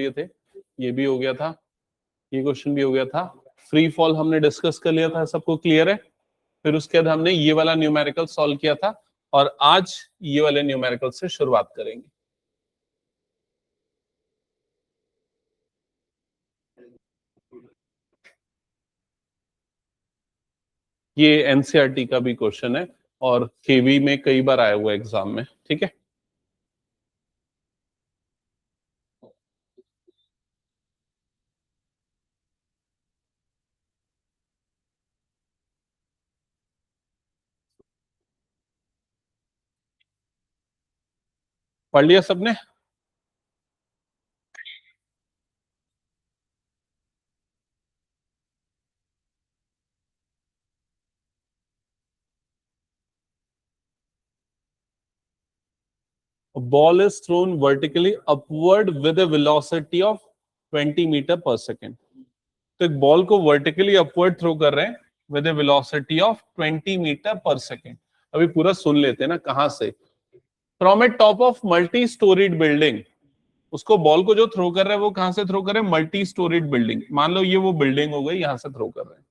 लिए थे, ये भी हो गया था, ये क्वेश्चन भी हो गया था। फ्री फॉल हमने डिस्कस कर लिया था, सबको क्लियर है। फिर उसके बाद हमने ये वाला न्यूमेरिकल सॉल्व किया था और आज ये वाले न्यूमेरिकल से शुरुआत करेंगे। ये एनसीईआरटी का भी क्वेश्चन है और केवी में कई बार आया हुआ एग्जाम में, ठीक है। पढ़ लिया सबने? A ball is thrown vertically upward with a velocity of 20 metre per second. तो एक बॉल को वर्टिकली अपवर्ड थ्रो कर रहे हैं with a velocity of 20 metre per second. अभी पूरा सुन लेते हैं ना, कहां से? From a top of multi storied building. उसको बॉल को जो थ्रो कर रहे हैं वो कहां से थ्रो कर रहे हैं? Multi storied building. मान लो ये वो बिल्डिंग हो गई, यहां से थ्रो कर रहे हैं,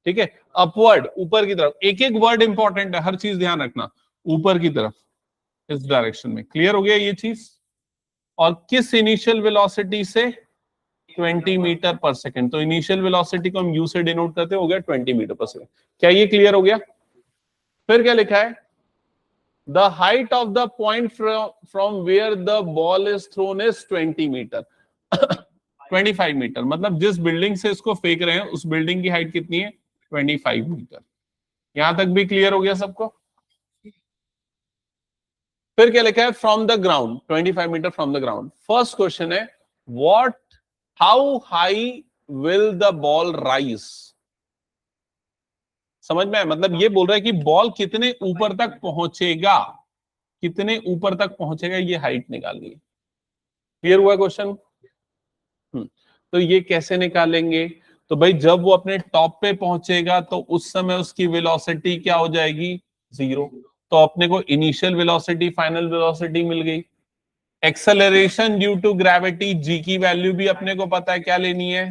ठीक है। अपवर्ड, ऊपर की तरफ। एक एक वर्ड इंपॉर्टेंट है, हर चीज ध्यान रखना। ऊपर की तरफ, इस डायरेक्शन में। क्लियर हो गया ये चीज? और किस इनिशियल वेलोसिटी से? 20 मीटर पर सेकेंड। तो इनिशियल वेलोसिटी को हम यू से डिनोट करते हैं, हो गया 20 मीटर पर सेकेंड। क्या ये क्लियर हो गया? फिर क्या लिखा है? The height of the point from where the ball is thrown is 20 metre 25 metre. मतलब जिस बिल्डिंग से इसको फेंक रहे हैं उस बिल्डिंग की हाइट कितनी है? 25 मीटर। यहां तक भी क्लियर हो गया सबको? फिर क्या लिखा है? From the ground, 25 metre from the ground. First question है, what how high will the ball rise? समझ में आया? मतलब ये बोल रहा है कि बॉल कितने ऊपर तक पहुंचेगा, कितने ऊपर तक पहुंचेगा, ये हाइट निकालनी है। क्लियर हुआ क्वेश्चन? तो ये कैसे निकालेंगे? तो भाई जब वो अपने टॉप पे पहुंचेगा तो उस समय उसकी वेलोसिटी क्या हो जाएगी? 0। तो अपने को इनिशियल वेलोसिटी, फाइनल वेलोसिटी मिल गई। एक्सेलरेशन ड्यू टू ग्रेविटी, जी की वैल्यू भी अपने को पता है, क्या लेनी है?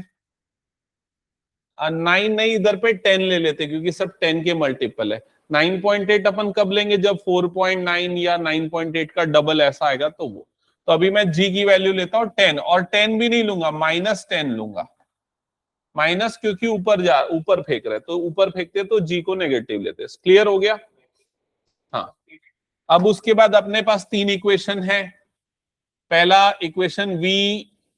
9 नहीं, इधर पे 10 ले लेते क्योंकि सब 10 के मल्टीपल है। 9.8 अपन कब लेंगे? जब 4.9 या 9.8 का डबल ऐसा आएगा तो वो। तो अभी मैं जी की वैल्यू लेता हूं 10, और 10 भी नहीं लूंगा, -10 लूंगा। माइनस क्योंकि ऊपर फेंक रहे, तो ऊपर फेंकते तो जी को नेगेटिव लेते। क्लियर हो गया? हाँ। अब उसके बाद अपने पास 3 इक्वेशन है। पहला equation v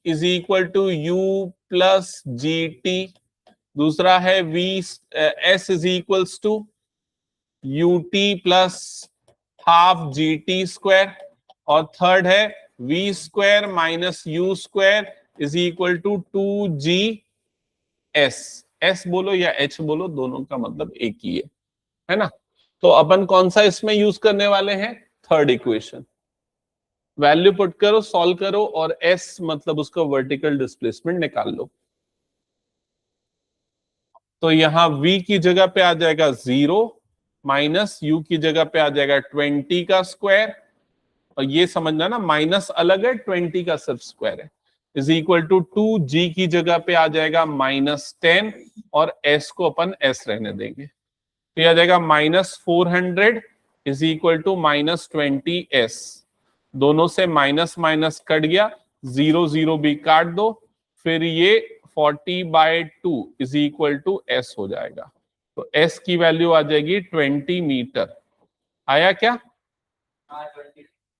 is equal to u plus g t. दूसरा है v s is equals to U T plus half G T square. और थर्ड है v square minus u square is equal to 2g s। s बोलो या h बोलो, दोनों का मतलब एक ही है ना? तो अपन कौन सा इसमें यूज करने वाले हैं? Third equation. वैल्यू पुट करो, सॉल्व करो, और s मतलब उसका वर्टिकल डिस्प्लेसमेंट निकाल लो। तो यहां v की जगह पे आ जाएगा 0, माइनस u की जगह पे आ जाएगा 20 का स्क्वायर। और ये समझना ना, माइनस अलग है, 20 का सिर्फ स्क्वायर है, इज इक्वल टू 2g की जगह पे आ जाएगा -10, और s को अपन s रहने देंगे। तो यह आ जाएगा -400 इज इक्वल टू -20s। दोनों से माइनस माइनस कट गया, 0 0 भी काट दो, फिर ये 40/2 इज इक्वल टू s हो जाएगा। तो s की वैल्यू आ जाएगी 20 मीटर। आया क्या?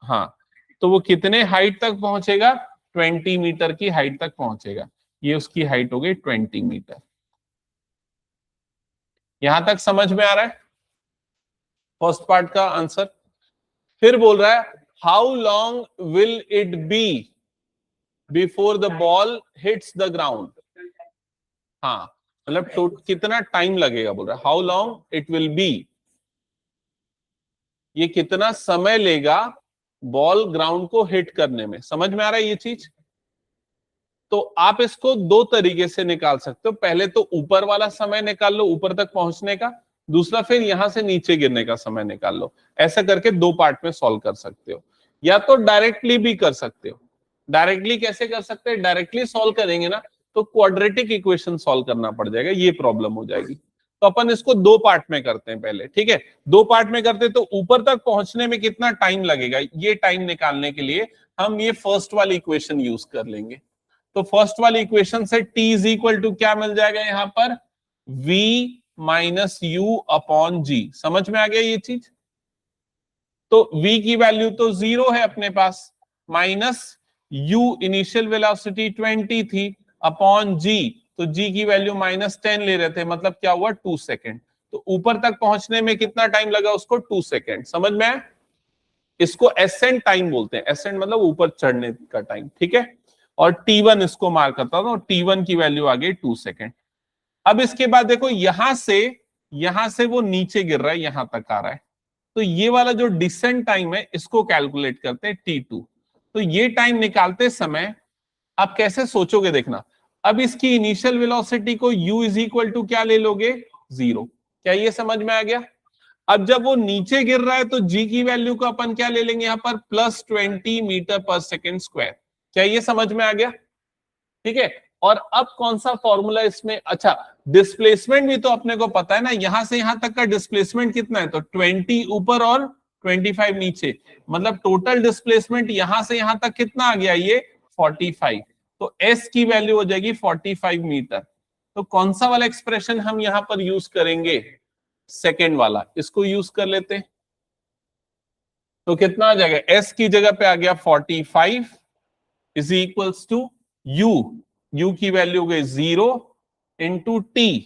हाँ। तो वो कितने हाइट तक पहुंचेगा? 20 मीटर की हाइट तक पहुंचेगा। ये उसकी हाइट हो गई 20 मीटर। यहां तक समझ में आ रहा है फर्स्ट पार्ट का आंसर? फिर बोल रहा है, how long will it be before the ball hits the ground? हाँ, मतलब कितना टाइम लगेगा, बोल रहा है how long it will be, ये कितना समय लेगा बॉल ग्राउंड को हिट करने में। समझ में आ रहा है ये चीज? तो आप इसको 2 तरीके से निकाल सकते हो। पहले तो ऊपर वाला समय निकाल लो, ऊपर तक पहुंचने का। दूसरा फिर यहां से नीचे गिरने का समय निकाल लो। ऐसा करके 2 पार्ट में सॉल्व कर सकते हो, या तो डायरेक्टली भी कर सकते हो। डायरेक्टली कैसे कर सकते हैं, डायरेक्टली सॉल्व करेंगे ना तो क्वाड्रेटिक इक्वेशन सॉल्व करना पड़ जाएगा, ये प्रॉब्लम हो जाएगी। तो अपन इसको दो पार्ट में करते हैं पहले, ठीक है। दो पार्ट में करते हैं तो ऊपर तक पहुंचने में कितना टाइम लगेगा, ये टाइम निकालने के लिए हम ये फर्स्ट वाली इक्वेशन यूज कर लेंगे। तो फर्स्ट वाली इक्वेशन से t इज इक्वल टू क्या मिल जाएगा यहां पर, v माइनस यू अपॉन जी। समझ में आ गया ये चीज। तो v की वैल्यू तो 0 है अपने पास, माइनस u इनिशियल वेलोसिटी 20 थी अपॉन g, तो g की वैल्यू -10 ले रहे थे, मतलब क्या हुआ 2 सेकेंड। तो ऊपर तक पहुंचने में कितना टाइम लगा उसको, 2 सेकेंड। समझ में आया? इसको एसेंट टाइम बोलते हैं, एसेंट मतलब ऊपर चढ़ने का टाइम, ठीक है। और t1 इसको मार्क करता हूं, t1 की वैल्यू आ गई 2 सेकेंड। अब इसके बाद देखो यहां से वो नीचे गिर रहा है, यहां तक आ रहा है, तो ये वाला जो डिसेंट टाइम है इसको कैलकुलेट करते हैं t2। तो ये टाइम निकालते समय आप कैसे सोचोगे देखना, अब इसकी इनिशियल वेलोसिटी को u इज इक्वल टू क्या ले लोगे, 0। क्या ये समझ में आ गया? अब जब वो नीचे गिर रहा है तो g की वैल्यू को अपन क्या ले लेंगे यहाँ पर, +20 मीटर पर सेकेंड स्क्वायर। क्या ये समझ में आ गया? ठीक है। और अब कौन सा फॉर्मूला इसमें, अच्छा डिस्प्लेसमेंट भी तो अपने को पता है ना, यहां से यहां तक का डिस्प्लेसमेंट कितना है, तो 20 ऊपर और 25 नीचे, मतलब टोटल डिस्प्लेसमेंट यहां से यहां तक कितना आ गया, ये 45। तो s की वैल्यू हो जाएगी 45 मीटर। तो कौन सा वाला एक्सप्रेशन हम यहां पर यूज करेंगे, सेकेंड वाला, इसको यूज कर लेते हैं। तो कितना आ जाएगा, s की जगह पे आ गया 45 इज इक्वल्स टू u की वैल्यू हो गई 0 इंटू t।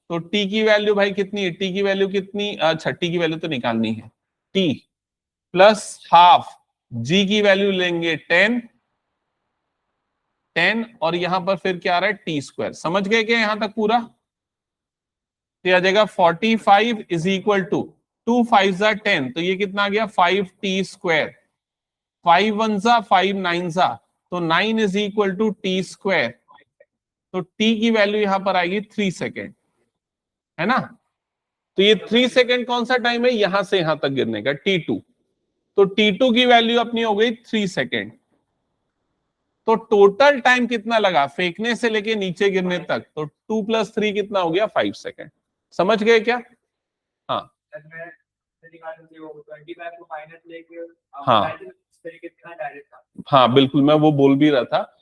तो t की वैल्यू भाई कितनी है, t की वैल्यू कितनी, अच्छा t की वैल्यू तो निकालनी है, t प्लस हाफ, g की वैल्यू लेंगे 10 और यहां पर फिर क्या आ रहा है, t स्क्वायर। समझ गए क्या यहां तक पूरा? तो आ जाएगा 45 इज इक्वल टू 2 5 जा 10, तो ये कितना आ गया 5t स्क्वायर, 5 1 जा 5 9 जा, तो 9 is equal to t square. तो t की वैल्यू यहां पर आएगी 3 सेकेंड, है ना। तो ये 3 सेकेंड कौन सा टाइम है, यहां से यहां तक गिरने का, t2। तो t2 की वैल्यू अपनी हो गई 3 सेकेंड। तो टोटल टाइम कितना लगा फेंकने से लेके नीचे गिरने तक, तो 2 + 3 कितना हो गया, 5 सेकेंड। समझ गए क्या? हाँ हाँ हाँ बिल्कुल, मैं वो बोल भी रहा था।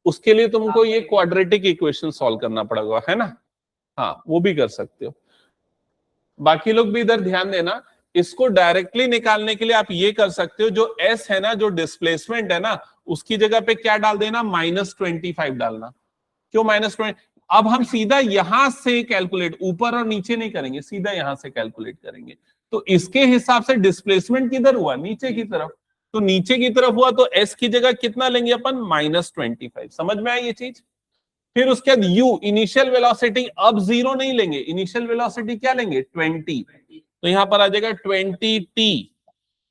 उसके लिए तुमको ये क्वाड्रेटिक इक्वेशन सॉल्व करना पड़ेगा, है ना। हाँ वो भी कर सकते हो। बाकी लोग भी इधर ध्यान देना, इसको डायरेक्टली निकालने के लिए आप ये कर सकते हो, जो s है ना, जो डिस्प्लेसमेंट है ना, उसकी जगह पे क्या डाल देना, -25 डालना। क्यों -20? अब हम सीधा यहां से कैलकुलेट, ऊपर और नीचे नहीं करेंगे, सीधा यहां से कैलकुलेट करेंगे। तो इसके हिसाब से डिस्प्लेसमेंट किधर हुआ, नीचे की तरफ। तो नीचे की तरफ हुआ तो s की जगह कितना लेंगे अपन, -25। समझ में आई ये चीज? फिर उसके बाद u इनिशियल वेलोसिटी, अब 0 नहीं लेंगे, इनिशियल वेलोसिटी क्या लेंगे, 20। तो यहां पर आ जाएगा 20t,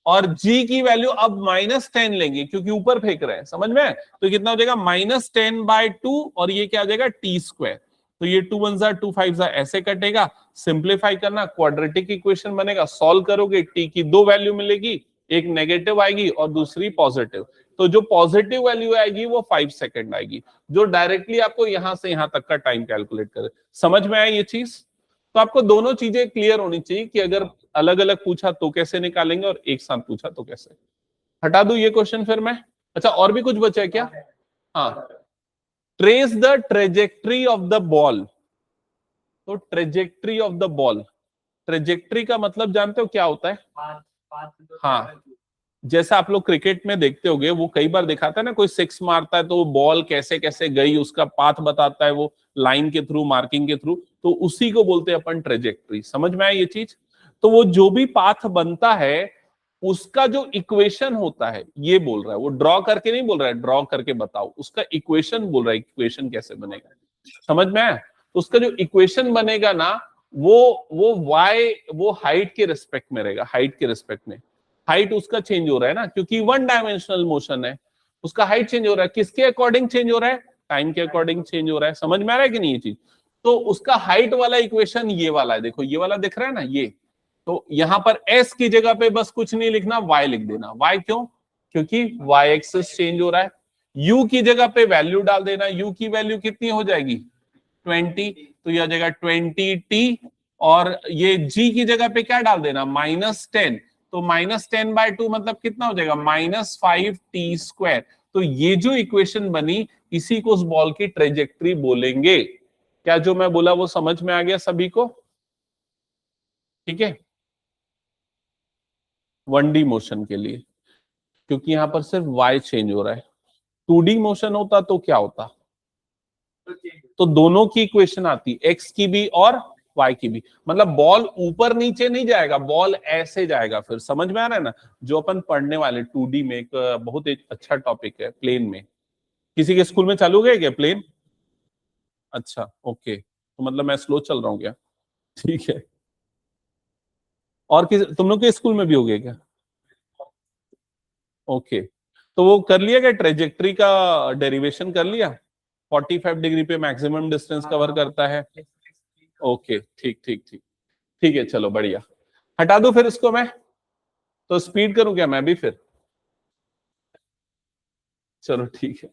और g की वैल्यू अब -10 लेंगे क्योंकि ऊपर फेंक रहे हैं। समझ में? तो कितना हो जाएगा, -10/2, और ये क्या आ जाएगा, t स्क्वायर। तो ये 2 1 जा 2 5 जा ऐसे कटेगा। सिंप्लीफाई करना, क्वाड्रेटिक इक्वेशन बनेगा, सॉल्व करोगे t की दो वैल्यू मिलेगी, एक नेगेटिव आएगी और दूसरी पॉजिटिव। तो जो पॉजिटिव वैल्यू आएगी वो 5 सेकेंड आएगी, जो डायरेक्टली आपको यहां से यहां तक का टाइम कैलकुलेट करे। समझ में आया ये चीज? तो आपको दोनों चीजें क्लियर होनी चाहिए कि अगर अलग अलग पूछा तो कैसे निकालेंगे और एक साथ पूछा तो कैसे। हटा दूं ये क्वेश्चन फिर मैं? अच्छा और भी कुछ बचा है क्या? हाँ, trace the trajectory of the ball. तो trajectory of the ball, trajectory का मतलब जानते हो क्या होता है? हाँ, जैसा आप लोग क्रिकेट में देखते होंगे, वो कई बार दिखाता है ना, कोई सिक्स मारता है तो बॉल कैसे कैसे गई, उसका पाथ बताता है वो लाइन के थ्रू, मार्किंग के थ्रू, तो उसी को बोलते हैं अपन ट्रेजेक्ट्री। समझ में आया ये चीज? तो वो जो भी पाथ बनता है उसका जो इक्वेशन होता है, ये बोल रहा है, वो ड्रॉ करके नहीं बोल रहा है, ड्रॉ करके बताओ, उसका इक्वेशन बोल रहा है, इक्वेशन कैसे बनेगा। समझ में आया? तो उसका जो इक्वेशन बनेगा ना, वो y, वो हाइट के रिस्पेक्ट में रहेगा, हाइट के रिस्पेक्ट में। हाइट उसका चेंज हो रहा है ना, क्योंकि वन डायमेंशनल मोशन है, उसका हाइट चेंज हो रहा है। किसके अकॉर्डिंग चेंज हो रहा है? टाइम के अकॉर्डिंग चेंज हो रहा है। समझ में आ रहा है कि नहीं ये चीज? तो उसका हाइट वाला इक्वेशन ये वाला है, देखो ये वाला दिख रहा है ना, ये। तो यहां पर s की जगह पे बस कुछ नहीं लिखना, y लिख देना। y क्यों? क्योंकि y एक्सिस चेंज हो रहा है। u की जगह पे वैल्यू डाल देना, u की वैल्यू कितनी हो जाएगी 20, तो यह जगह 20t, और ये g की जगह पे क्या डाल देना -10, तो -10/2 मतलब कितना हो जाएगा -5t²। तो ये जो इक्वेशन बनी इसी को उस बॉल की ट्रेजेक्ट्री बोलेंगे। क्या जो मैं बोला वो समझ में आ गया सभी को? ठीक है, 1D मोशन के लिए, क्योंकि यहां पर सिर्फ y चेंज हो रहा है। 2D मोशन होता तो क्या होता, तो दोनों की इक्वेशन आती, x की भी और y की भी, मतलब बॉल ऊपर नीचे नहीं जाएगा, बॉल ऐसे जाएगा। फिर समझ में आ रहा है ना, जो अपन पढ़ने वाले 2D में एक बहुत एक अच्छा टॉपिक है प्लेन में। किसी के स्कूल में चालू गए क्या प्लेन? अच्छा ओके, तो मतलब मैं स्लो चल रहा हूँ क्या? ठीक है। और किस तुम लोग के स्कूल में भी हो गया क्या? ओके, तो वो कर लिया क्या, ट्रेजेक्ट्री का डेरिवेशन कर लिया? 45 डिग्री पे मैक्सिमम डिस्टेंस कवर करता है। ओके ठीक ठीक ठीक, ठीक है चलो बढ़िया। हटा दूं फिर इसको मैं, तो स्पीड करूं क्या मैं भी फिर? चलो ठीक है।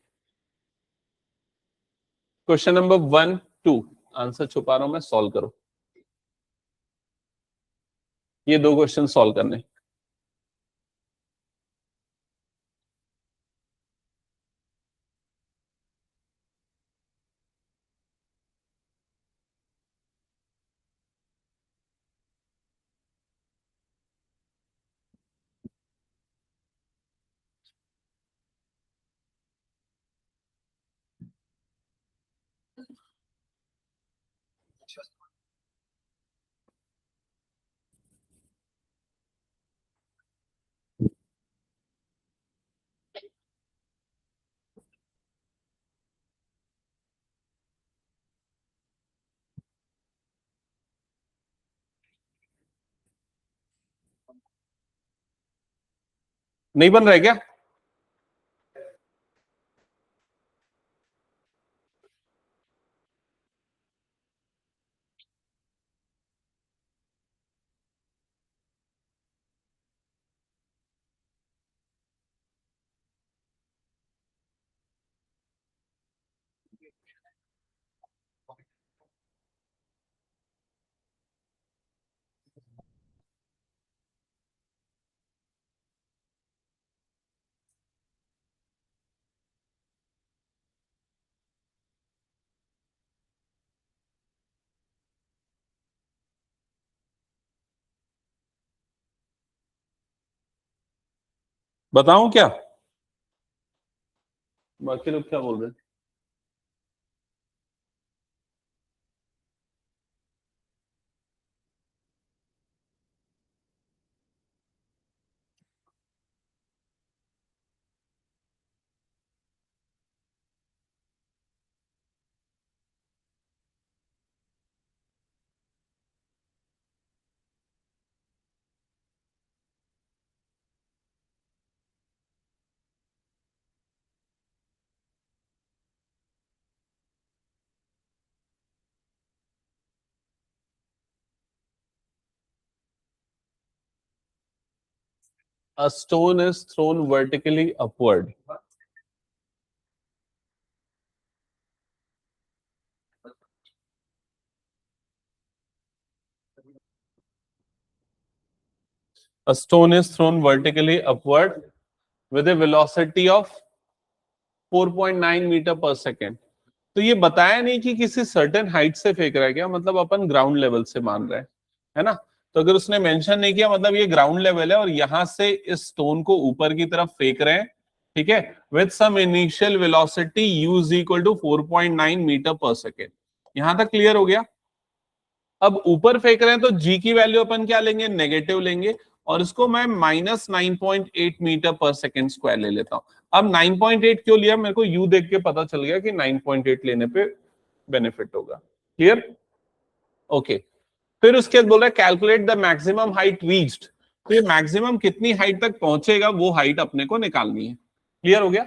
क्वेश्चन नंबर 1 2, आंसर छुपा रहा हूं मैं, सॉल्व करो। ये दो क्वेश्चन सॉल्व करने। नहीं बन रहा है क्या? बताऊं क्या? बाकी लोग क्या बोल रहे हैं? A stone is thrown vertically upward. A stone is thrown vertically upward with a velocity of 4.9 metre per second. तो ये बताया नहीं कि किसी सर्टेन हाइट से फेंक रहा है क्या, मतलब अपन ग्राउंड लेवल से मान रहे हैं, है ना? तो अगर उसने मेंशन नहीं किया मतलब ये ग्राउंड लेवल है और यहां से इस स्टोन को ऊपर की तरफ फेंक रहे हैं, ठीक है, with some initial velocity u is equal to 4.9 metre per second. यहां तक क्लियर हो गया? अब ऊपर फेंक रहे हैं तो g की वैल्यू अपन क्या लेंगे, नेगेटिव लेंगे, और इसको मैं -9.8 मीटर पर सेकेंड स्क्वायर ले लेता हूं। अब 9.8 क्यों लिया, मेरे को u देख के पता चल गया कि 9.8 लेने पे बेनिफिट होगा। क्लियर? ओके, फिर उसके बाद बोल रहा है calculate the maximum height reached. तो ये मैक्सिमम कितनी हाइट तक पहुंचेगा वो हाइट अपने को निकालनी है। क्लियर हो गया?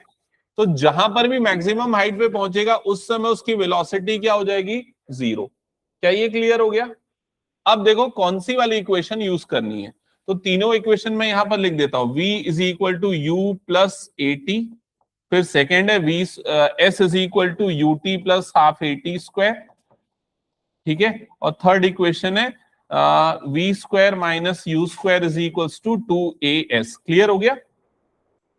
तो जहां पर भी मैक्सिमम हाइट पे पहुंचेगा उस समय उसकी वेलोसिटी क्या हो जाएगी, 0। क्या ये क्लियर हो गया? अब देखो कौन सी वाली इक्वेशन यूज करनी है, तो तीनों इक्वेशन में यहां पर लिख देता हूं v is equal to u plus a t, फिर सेकेंड है v s is equal to U T plus half a t square, ठीक है। और थर्ड इक्वेशन है v square minus u square is equals to 2as। Clear हो गया।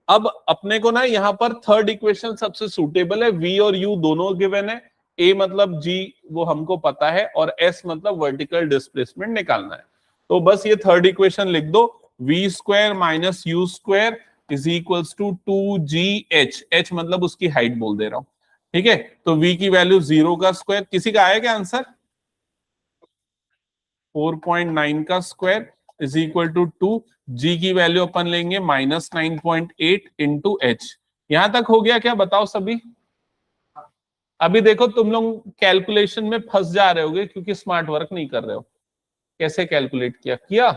अब अपने को ना यहाँ पर थर्ड इक्वेशन सबसे सुटेबल है, v और u दोनों गिवन है, a मतलब g वो हमको पता है और s मतलब वर्टिकल डिस्प्लेसमेंट निकालना है। तो बस ये थर्ड इक्वेशन लिख दो, v square minus u square is equals to 2gh, h मतलब उसकी हाइट बोल दे रहा हूं, ठीक है। तो v की वैल्यू 0 का स्क्वायर, किसी का आया क्या आंसर? 4.9 का स्क्वायर इज इक्वल टू 2, जी की वैल्यू अपन लेंगे -9.8 इंटू एच। यहां तक हो गया क्या, बताओ सभी? अभी देखो तुम लोग कैलकुलेशन में फंस जा रहे होगे क्योंकि स्मार्ट वर्क नहीं कर रहे हो। कैसे कैलकुलेट किया?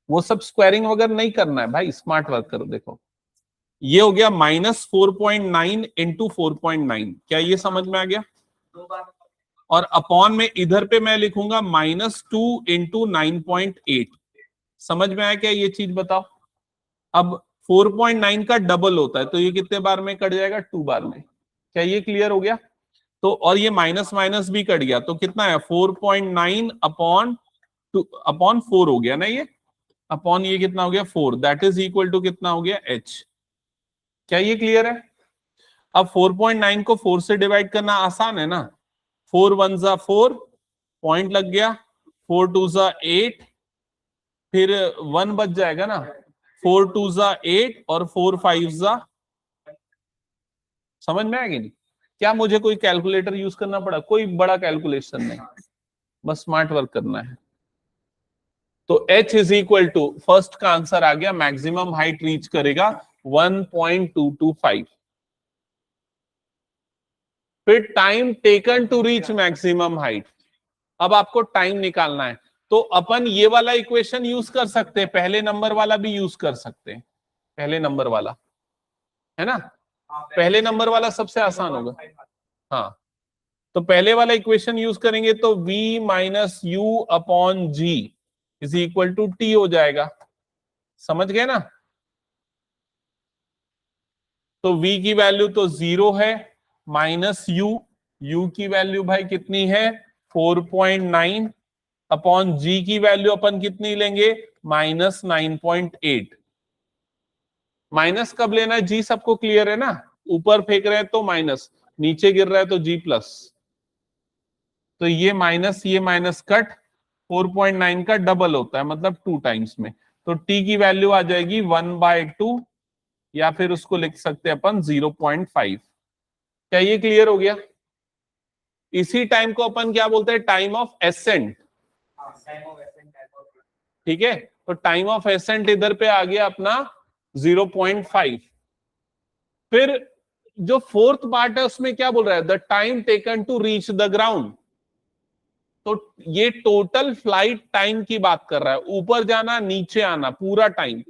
वो सब स्क्वायरिंग वगैरह नहीं करना है भाई, स्मार्ट वर्क करो। देखो ये हो गया -4.9 इंटू 4.9, क्या ये समझ में आ गया? और अपॉन में इधर पे मैं लिखूंगा -2 इंटू 9.8, समझ में आया क्या ये चीज? बताओ। अब 4.9 का डबल होता है तो ये कितने बार में कट जाएगा? 2 बार में। क्या ये क्लियर हो गया? तो और ये माइनस माइनस भी कट गया तो कितना है? 4.9 अपॉन 2 अपॉन 4 हो गया ना ये, अपॉन ये कितना हो गया? 4, दैट इज इक्वल टू कितना हो गया? h। क्या ये क्लियर है? अब 4.9 को 4 से डिवाइड करना आसान है ना, 4 1 जा 4, पॉइंट लग गया, 4 2 जा 8, फिर 1 बच जाएगा ना, 4 2 जा 8 और 4 5 जा, समझ में आएगी नहीं? क्या मुझे कोई कैलकुलेटर यूज करना पड़ा? कोई बड़ा कैलकुलेशन नहीं, बस स्मार्ट वर्क करना है। तो h is equal to, first का आंसर आ गया, मैक्सिमम हाइट रीच करेगा 1.225। फिर time taken to reach maximum height, अब आपको टाइम निकालना है तो अपन ये वाला इक्वेशन यूज कर सकते हैं, पहले नंबर वाला भी यूज कर सकते हैं, पहले नंबर वाला है ना, पहले नंबर वाला सबसे आसान होगा। हाँ तो पहले वाला इक्वेशन यूज करेंगे तो v minus u upon g is equal to t हो जाएगा, समझ गए ना। तो v की वैल्यू तो 0 है, माइनस u की वैल्यू भाई कितनी है? 4.9 अपॉन g की वैल्यू अपन कितनी लेंगे? -9.8। माइनस कब लेना है? g सबको क्लियर है ना, ऊपर फेंक रहे हैं तो माइनस, नीचे गिर रहा है तो g प्लस। तो ये माइनस कट, 4.9 का डबल होता है मतलब 2 टाइम्स में, तो t की वैल्यू आ जाएगी 1/2 या फिर उसको लिख सकते हैं अपन 0.5। क्या ये क्लियर हो गया? इसी टाइम को अपन क्या बोलते हैं? टाइम ऑफ एसेंट, ठीक है। तो टाइम ऑफ एसेंट इधर पे आ गया अपना 0.5। फिर जो फोर्थ पार्ट है उसमें क्या बोल रहा है? The time taken to reach the ground. तो ये टोटल फ्लाइट टाइम की बात कर रहा है, ऊपर जाना नीचे आना पूरा टाइम,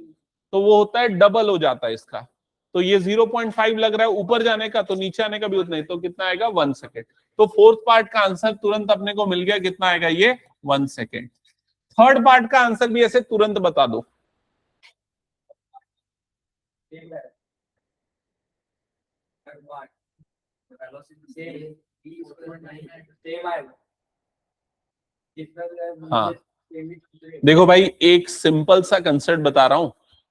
तो वो होता है डबल हो जाता है इसका। तो ये 0.5 लग रहा है ऊपर जाने का, तो नीचे आने का भी उतना ही, तो कितना आएगा? 1 सेकेंड। तो फोर्थ पार्ट का आंसर तुरंत अपने को मिल गया, कितना आएगा ये? 1 सेकेंड। थर्ड पार्ट का आंसर भी ऐसे तुरंत बता दो। हाँ देखो भाई, एक सिंपल सा कंसेप्ट बता रहा हूं,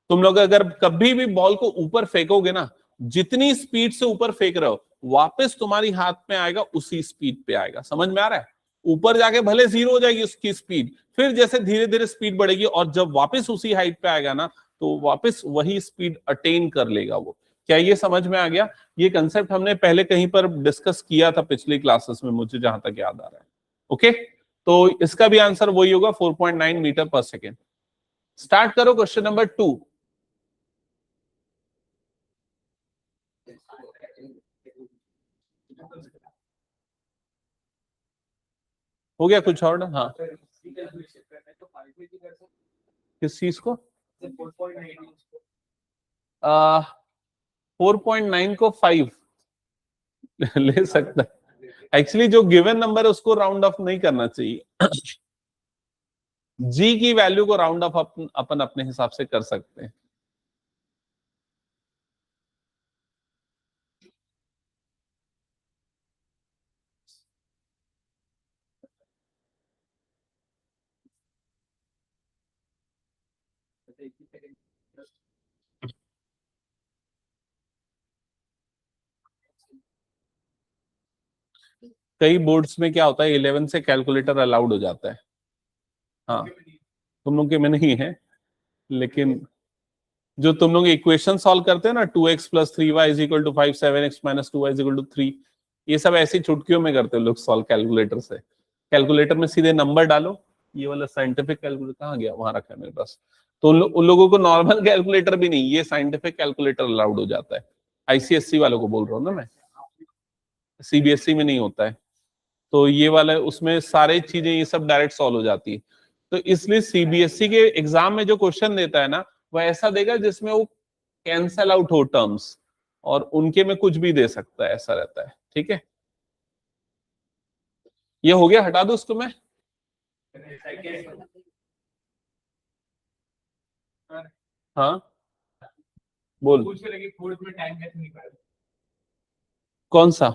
तुम लोग अगर कभी भी बॉल को ऊपर फेंकोगे ना, जितनी स्पीड से ऊपर फेंक रहे हो वापस तुम्हारी हाथ में आएगा उसी स्पीड पे आएगा, समझ में आ रहा है? ऊपर जाके भले 0 हो जाएगी उसकी स्पीड, फिर जैसे धीरे धीरे स्पीड बढ़ेगी और जब वापस उसी हाइट पे आएगा ना तो वापस वही स्पीड अटेन कर लेगा वो। क्या ये समझ में आ गया? ये कंसेप्ट हमने पहले कहीं पर डिस्कस किया था पिछली क्लासेस में, मुझे जहां तक याद आ रहा है। ओके, तो इसका भी आंसर वही होगा, 4.9 मीटर पर सेकेंड। स्टार्ट करो क्वेश्चन नंबर 2। हो गया कुछ और ना? हाँ किस चीज को? 4.9 को 5 ले सकता है। एक्चुअली जो गिवन नंबर है उसको राउंड ऑफ नहीं करना चाहिए। जी की वैल्यू को राउंड ऑफ अपन अपने हिसाब से कर सकते हैं। कई बोर्ड्स में क्या होता है 11 से कैलकुलेटर अलाउड हो जाता है। हाँ, तुम लोग के में नहीं है, लेकिन जो तुम लोग इक्वेशन सॉल्व करते हैं ना, 2x+3y=5, 7x-2y=3, ये सब ऐसी चुटकियों में करते हो लोग सॉल्व कैलकुलेटर से। कैलकुलेटर में सीधे नंबर डालो, ये वाला साइंटिफिक कैलकुलेटर कहाँ गया, वहां रखा है मेरे पास। तो उन लोगों को नॉर्मल कैलकुलेटर भी नहीं, ये साइंटिफिक कैलकुलेटर अलाउड हो जाता है। आईसीएससी वालों को बोल रहा हूँ ना मैं, सीबीएसई में नहीं होता है। तो ये वाला उसमें सारी चीजें ये सब डायरेक्ट सॉल्व हो जाती है। तो इसलिए सीबीएसई के एग्जाम में जो क्वेश्चन देता है ना, वह ऐसा देगा जिसमें वो कैंसल आउट हो टर्म्स, और उनके में कुछ भी दे सकता है, ऐसा रहता है। ठीक है, ये हो गया, हटा दो उसको मैं। हाँ बोल, कौन सा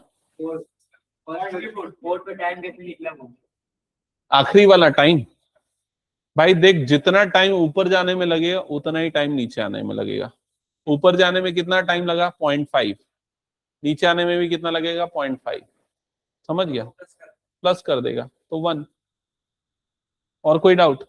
आखिरी वाला टाइम? भाई देख, जितना टाइम ऊपर जाने में लगेगा उतना ही टाइम नीचे आने में लगेगा। ऊपर जाने में कितना टाइम लगा, 0.5, नीचे आने में भी कितना लगेगा, 0.5। समझ गया, प्लस कर देगा तो 1। और कोई डाउट?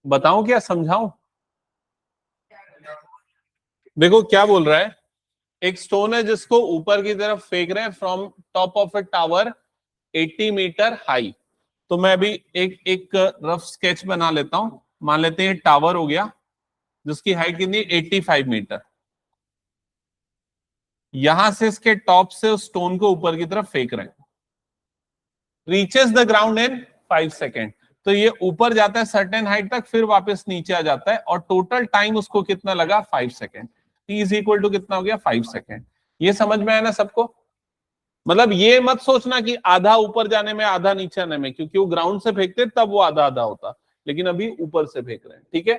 बताऊं क्या समझाऊं? देखो क्या बोल रहा है, एक स्टोन है जिसको ऊपर की तरफ फेंक रहे हैं from top of a tower 80 metre high. तो मैं अभी एक एक रफ स्केच बना लेता हूं। मान लेते हैं टावर हो गया, जिसकी हाइट कितनी, 85 मीटर। यहां से इसके टॉप से उस स्टोन को ऊपर की तरफ फेंक रहे हैं, reaches the ground in 5 second. तो ये ऊपर जाता है सर्टेन हाइट तक, फिर वापस नीचे आ जाता है, और टोटल टाइम उसको कितना लगा, 5 second. T is equal to कितना हो गया, 5 सेकेंड। ये समझ में आया ना सबको? मतलब ये मत सोचना कि आधा ऊपर जाने में आधा नीचे आने में, क्योंकि वो ग्राउंड से फेंकते तब वो आधा आधा होता, लेकिन अभी ऊपर से फेंक रहे हैं। ठीक है,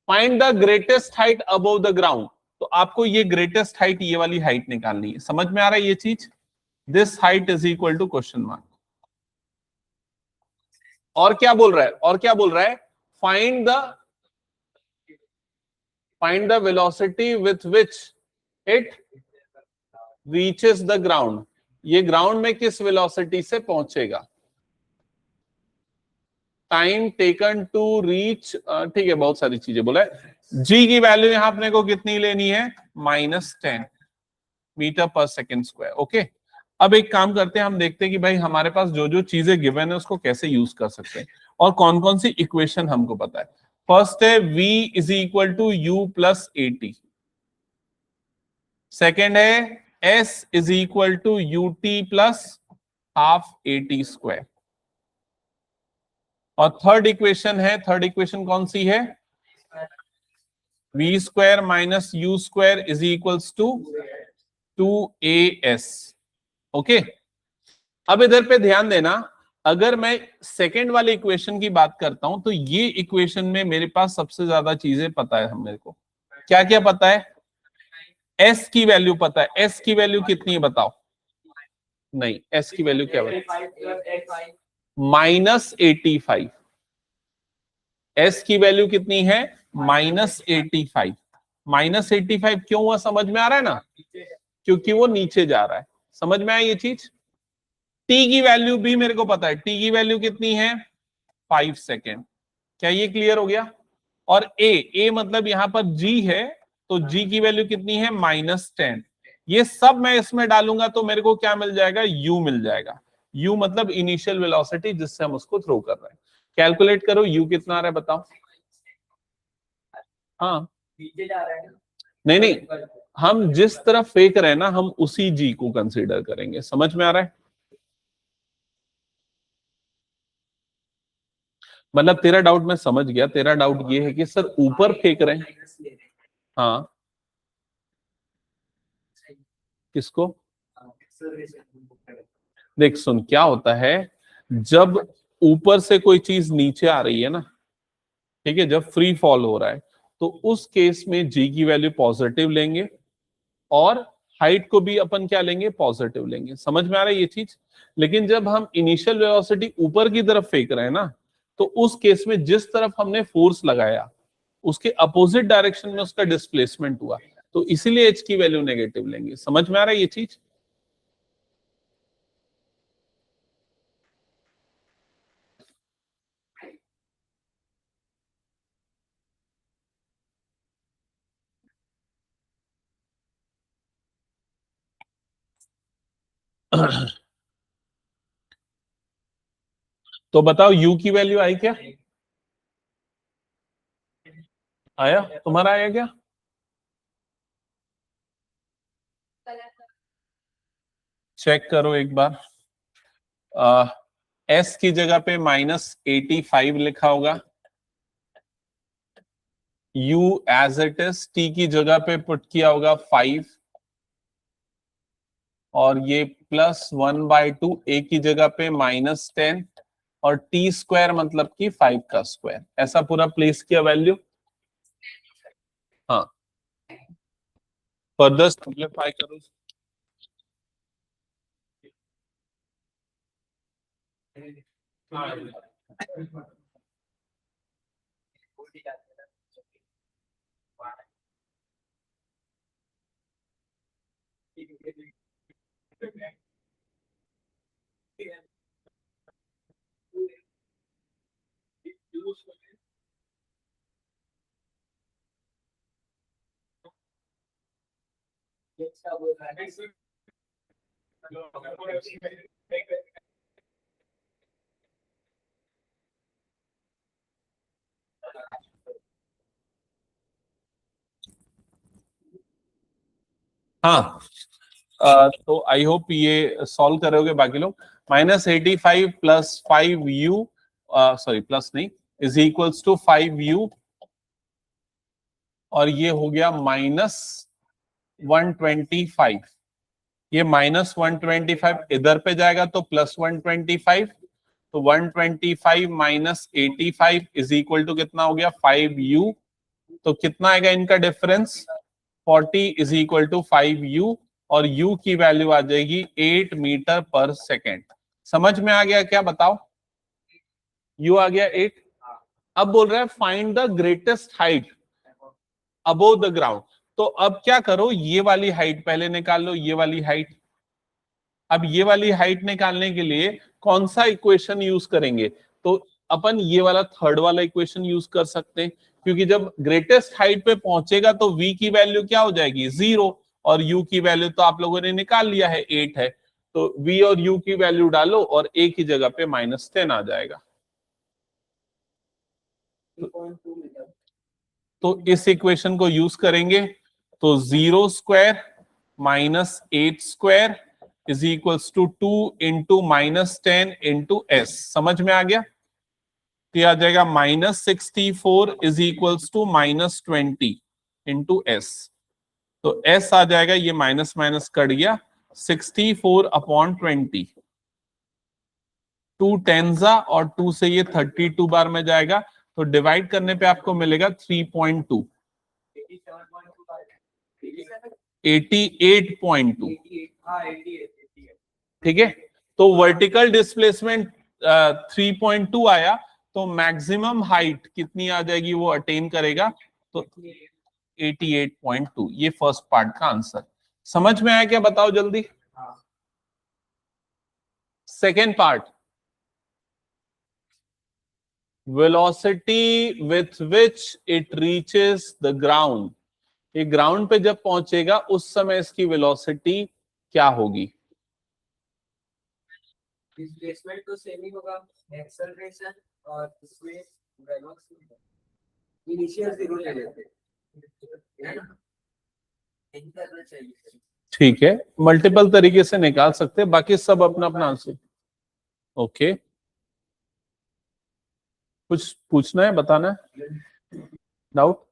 find the greatest height above the ground. तो आपको ये ग्रेटेस्ट हाइट, ये वाली हाइट निकालनी है। समझ में आ रहा है ये चीज? This height is equal to question mark. और क्या बोल रहा है, और क्या बोल रहा है, find the velocity with which it reaches the ground. ये ग्राउंड में किस वेलोसिटी से पहुंचेगा, टाइम टेकन टू रीच। ठीक है, बहुत सारी चीजें बोला है। जी की वैल्यू यहां अपने को कितनी लेनी है, -10 metre per second square. Okay, अब एक काम करते हैं, हम देखते हैं कि भाई हमारे पास जो जो चीजें गिवन है उसको कैसे यूज कर सकते हैं, और कौन कौन सी इक्वेशन हमको पता है। फर्स्ट है v is equal to u plus a t. Second है s is equal to U T plus half a t square. और थर्ड इक्वेशन है, थर्ड इक्वेशन कौन सी है, v square minus u square is equals to 2as। Okay, अब इधर पे ध्यान देना, अगर मैं सेकेंड वाले इक्वेशन की बात करता हूं, तो ये इक्वेशन में मेरे पास सबसे ज्यादा चीजें पता है। हम मेरे को क्या क्या पता है, s की वैल्यू पता है। s की वैल्यू कितनी है बताओ? नहीं, s की वैल्यू क्या बताओ, -85। s की वैल्यू कितनी है, -85। -85 क्यों हुआ, समझ में आ रहा है ना? क्योंकि वो नीचे जा रहा है। समझ में आया ये चीज? टी की वैल्यू भी मेरे को पता है, टी की वैल्यू कितनी है 5 सेकेंड। क्या ये क्लियर हो गया? और ए मतलब यहां पर जी है, तो जी की वैल्यू कितनी है -10। ये सब मैं इसमें डालूंगा तो मेरे को क्या मिल जाएगा, यू मिल जाएगा। यू मतलब इनिशियल वेलोसिटी जिससे हम उसको थ्रो कर रहे हैं। कैलकुलेट करो यू कितना आ रहा है बताओ। हाँ नहीं नहीं, हम जिस तरफ फेंक रहे हैं ना, हम उसी जी को कंसीडर करेंगे। समझ में आ रहा है? मतलब तेरा डाउट मैं समझ गया। तेरा डाउट ये है कि सर ऊपर फेंक रहे हैं। हाँ, किसको? देख सुन, क्या होता है जब ऊपर से कोई चीज नीचे आ रही है ना, ठीक है, जब फ्री फॉल हो रहा है, तो उस केस में जी की वैल्यू पॉजिटिव लेंगे और हाइट को भी अपन क्या लेंगे, पॉजिटिव लेंगे। समझ में आ रहा है ये चीज? लेकिन जब हम इनिशियल वेलोसिटी ऊपर की तरफ फेंक रहे हैं ना, तो उस केस में जिस तरफ हमने फोर्स लगाया उसके अपोजिट डायरेक्शन में उसका डिस्प्लेसमेंट हुआ, तो इसीलिए एच की वैल्यू नेगेटिव लेंगे। समझ में आ रहा है ये चीज? तो बताओ यू की वैल्यू आई क्या? आया? तुम्हारा आया क्या? चेक करो एक बार। एस की जगह पे -85 लिखा होगा। U as it is t की जगह पे पुट किया होगा 5, और ये +1/2 ए की जगह पे -10, और टी स्क्वायर मतलब कि 5 का स्क्वायर, ऐसा पूरा प्लेस किया वैल्यू। हाँ, फर्दर सिंप्लीफाई करो। हाँ, तो आई होप ये सॉल्व करोगे बाकी लोग। -85 +5u, सॉरी प्लस नहीं, इज इक्वल्स टू 5u, और ये हो गया -125। ये -125 इधर पे जाएगा तो +125, तो 125 -85 इज इक्वल टू कितना हो गया, 5u। तो कितना आएगा इनका difference, 40 is equal to 5u, और u की वैल्यू आ जाएगी 8 मीटर पर सेकेंड। समझ में आ गया क्या बताओ? u आ गया 8। अब बोल रहा है find the greatest height above the ground. तो अब क्या करो, ये वाली हाइट पहले निकाल लो, ये वाली हाइट। अब ये वाली हाइट निकालने के लिए कौन सा इक्वेशन यूज करेंगे? तो अपन ये वाला थर्ड वाला इक्वेशन यूज कर सकते हैं, क्योंकि जब ग्रेटेस्ट हाइट पे पहुंचेगा तो v की वैल्यू क्या हो जाएगी, 0, और u की वैल्यू तो आप लोगों ने निकाल लिया है, 8 है। तो v और u की वैल्यू डालो और a की जगह पे -10 आ जाएगा। तो इस इक्वेशन को यूज करेंगे, तो 0² -8² is equals to 2 into -10 into s. समझ में आ गया? तो ये आ जाएगा -64 is equals to -20 into s. तो एस आ जाएगा, ये माइनस माइनस कट गया, 64/20। 2 टेंजा और 2 से ये 32 बार में जाएगा, तो डिवाइड करने पे आपको मिलेगा 3.2, 88.2। ठीक है, तो वर्टिकल डिस्प्लेसमेंट 3.2 आया, तो मैक्सिमम हाइट कितनी आ जाएगी वो अटेन करेगा, तो 88.2। ये फर्स्ट पार्ट का आंसर। समझ में आया क्या बताओ जल्दी? Second part, velocity with which it reaches the ground, ये ग्राउंड पे जब पहुंचेगा उस समय इसकी वेलोसिटी क्या होगी? डिस्प्लेसमेंट तो सेम ही होगा, एक्सेलरेशन और इसमें वेलोसिटी इनिशियल जीरो ले लेते हैं ना, यही करना चाहिए। ठीक है, मल्टीपल तरीके से निकाल सकते हैं, बाकी सब अपना अपना आंसर। ओके, कुछ पूछना है, बताना है, डाउट?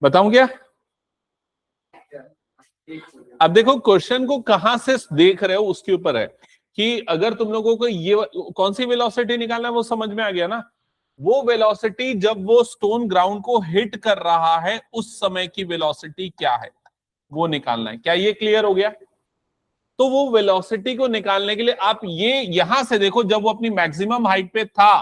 बताऊं क्या? अब देखो क्वेश्चन को कहां से देख रहे हो उसके ऊपर है कि अगर तुम लोगों को ये कौन सी वेलोसिटी निकालना है वो समझ में आ गया ना। वो वेलोसिटी जब वो स्टोन ग्राउंड को हिट कर रहा है उस समय की वेलोसिटी क्या है वो निकालना है। क्या ये क्लियर हो गया? तो वो वेलोसिटी को निकालने के लिए आप ये यहां से देखो, जब वो अपनी मैक्सिमम हाइट पे था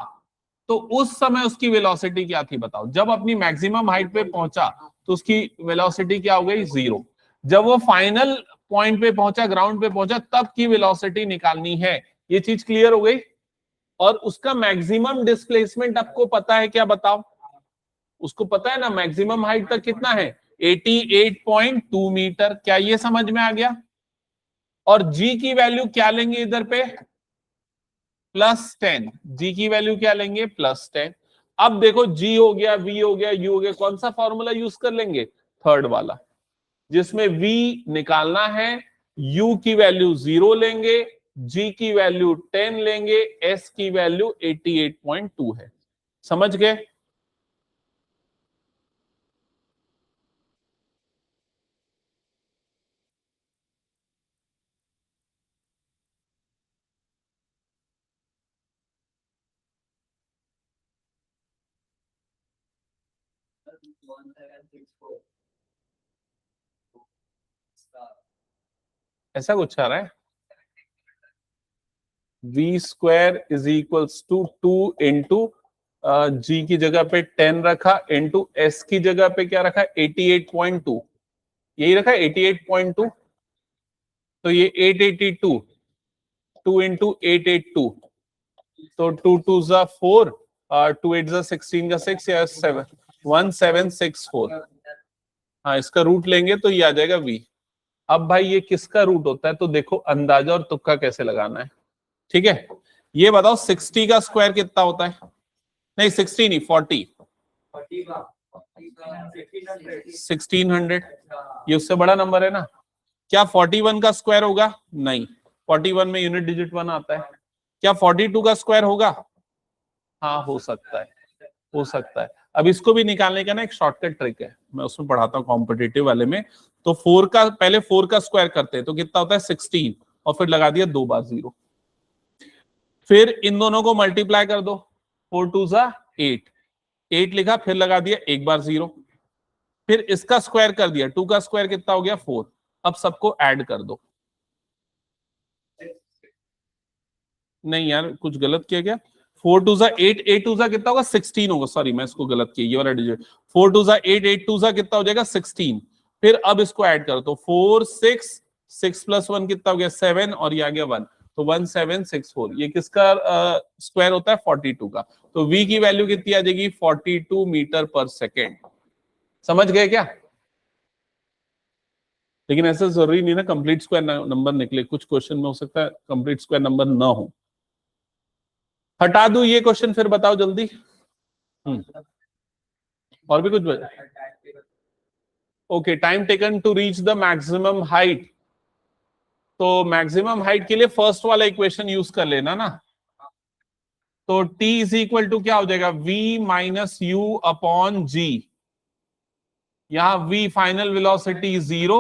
तो उस समय उसकी वेलोसिटी क्या थी बताओ। जब अपनी मैक्सिमम हाइट पे पहुंचा तो उसकी वेलोसिटी क्या हो गई? 0। जब वो फाइनल पॉइंट पे पहुंचा, ग्राउंड पे पहुंचा, तब की वेलोसिटी निकालनी है। ये चीज क्लियर हो गई? और उसका मैक्सिमम डिस्प्लेसमेंट आपको पता है क्या? बताओ, उसको पता है ना मैक्सिमम हाइट तक कितना है? 88.2 मीटर। क्या ये समझ में आ गया? और जी की वैल्यू क्या लेंगे इधर पे? +10। जी की वैल्यू क्या लेंगे? +10। अब देखो जी हो गया, वी हो गया, यू हो गया, कौन सा फॉर्मूला यूज कर लेंगे? थर्ड वाला, जिसमें वी निकालना है, यू की वैल्यू 0 लेंगे, जी की वैल्यू 10 लेंगे, एस की वैल्यू 88.2 है। समझ गए? ऐसा कुछ आ रहा है, v² = 2 इंटू जी की जगह पे 10 रखा, इंटू एस की जगह पे क्या रखा? 88.2। यही रखा 88.2। तो ये 882, 2 इंटू 882, तो 2 2 ज़ा 4, 2 8 ज़ा 16 का 6 या 7, 1764। हाँ, इसका रूट लेंगे तो ये आ जाएगा v। अब भाई ये किसका रूट होता है? तो देखो अंदाजा और तुक्का कैसे लगाना है। ठीक है, ये बताओ 60 का स्क्वायर कितना होता है? नहीं 60 नहीं, 40। 1600, ये उससे बड़ा नंबर है ना। क्या 41 का स्क्वायर होगा? नहीं, 41 में यूनिट डिजिट 1 आता है। क्या 42 का स्क्वायर होगा? हाँ हो सकता है, हो सकता है। अब इसको भी निकालने का ना एक शॉर्टकट ट्रिक है, मैं उसमें पढ़ाता हूँ कॉम्पिटिटिव वाले में। तो 4 का पहले 4 का स्क्वायर करते हैं तो कितना होता है? 16, और फिर लगा दिया 2 बार 0। फिर इन दोनों को मल्टीप्लाई कर दो, 4 2 ज़ा 8, 8 लिखा, फिर लगा दिया 1 बार 0। फिर इसका स्क्वायर कर दिया, 2 का स्क्वायर कितना हो गया? 4। अब सबको ऐड कर दो। नहीं यार, कुछ गलत किया क्या? 4 2 ज़ा 8, 8 2 ज़ा कितना होगा? 16 होगा। सॉरी, मैं इसको गलत किया, ये वाला डिजिट। 4 2 ज़ा 8, 8 2 ज़ा कितना हो जाएगा? 16। फिर अब इसको ऐड करो तो 4 6, 6 + 1 कितना हो गया? 7, और ये आ गया 1, तो 1764। ये किसका स्क्वायर होता है? 42 का। तो v की वैल्यू कितनी आ जाएगी? 42 मीटर पर सेकेंड। समझ गए क्या? लेकिन ऐसा जरूरी नहीं ना कंप्लीट स्क्वायर नंबर निकले, कुछ क्वेश्चन में हो सकता है कंप्लीट स्क्वायर नंबर ना हो। हटा दूं ये क्वेश्चन, फिर बताओ जल्दी। और भी कुछ okay, time taken to reach the maximum height. तो मैक्सिमम हाइट के लिए फर्स्ट वाला इक्वेशन यूज कर लेना ना। तो t = क्या हो जाएगा? v - u upon g। यहां v फाइनल वेलोसिटी 0,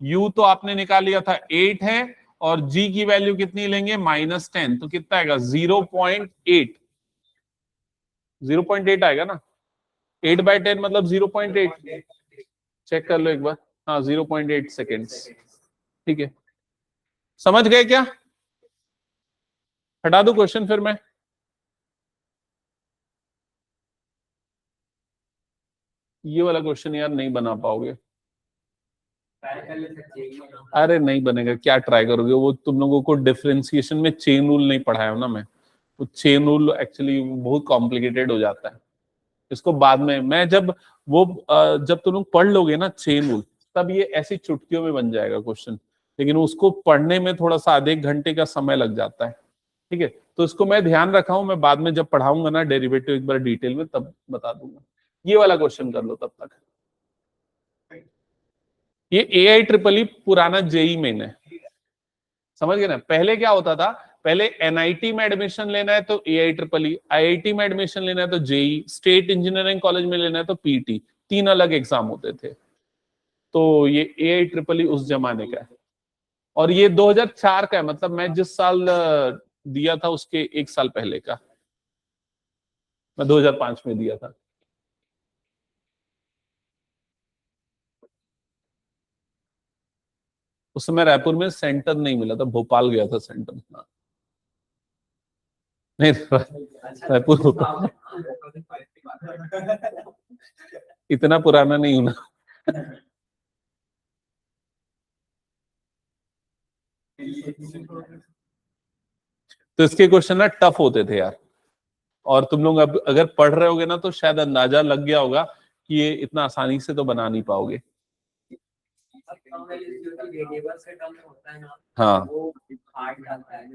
u तो आपने निकाल लिया था 8 है, और g की वैल्यू कितनी लेंगे? -10, तो कितना आएगा? 0.8। 0.8 आएगा ना, 8/10 मतलब 0.8। चेक कर लो एक बार। हाँ, 0.8 सेकेंड्स। ठीक है, समझ गए क्या? हटा दो क्वेश्चन फिर मैं। ये वाला क्वेश्चन यार नहीं बना पाओगे। ट्राई कर ले सकते हैं। अरे नहीं बनेगा, क्या ट्राई करोगे, वो तुम लोगों को डिफरेंशिएशन में चेन रूल नहीं पढ़ाया ना मैं, तो चेन रूल एक्चुअली बहुत कॉम्प्लिकेटेड हो जाता है। इसको बाद में मैं जब जब तुम लोग पढ़ लोगे ना चेन रूल, तब ये ऐसी चुटकियों में बन जाएगा क्वेश्चन, लेकिन उसको पढ़ने में थोड़ा सा आधे घंटे का समय लग जाता है। ठीक है, तो इसको मैं ध्यान रखा हूं, मैं बाद में जब पढ़ाऊंगा ना डेरिवेटिव एक बार डिटेल में तब बता दूंगा। ये वाला क्वेश्चन कर लो तब तक। ये AIEEE पुराना जेई मेन है, समझ गए ना। पहले क्या होता था, पहले NIT में एडमिशन लेना है तो AIEEE, IIT में एडमिशन लेना है तो जेई, स्टेट इंजीनियरिंग कॉलेज में लेना है तो पीटी, 3 अलग एग्जाम होते थे। तो ये AIEEE उस जमाने का है, और ये 2004 का है, मतलब मैं जिस साल दिया था उसके 1 साल पहले का, मैं 2005 में दिया था। उस समय रायपुर में सेंटर नहीं मिला था, भोपाल गया था सेंटर। हाँ। नहीं, रायपुर भोपाल, इतना पुराना नहीं हूं ना। तो इसके क्वेश्चन ना टफ होते थे यार, और तुम लोग अब अगर पढ़ रहे होगे ना तो शायद अंदाजा लग गया होगा कि ये इतना आसानी से तो बना नहीं पाओगे। वेरिएबल्स का टर्म में होता है ना, हाँ, वो हार्ड लगता है,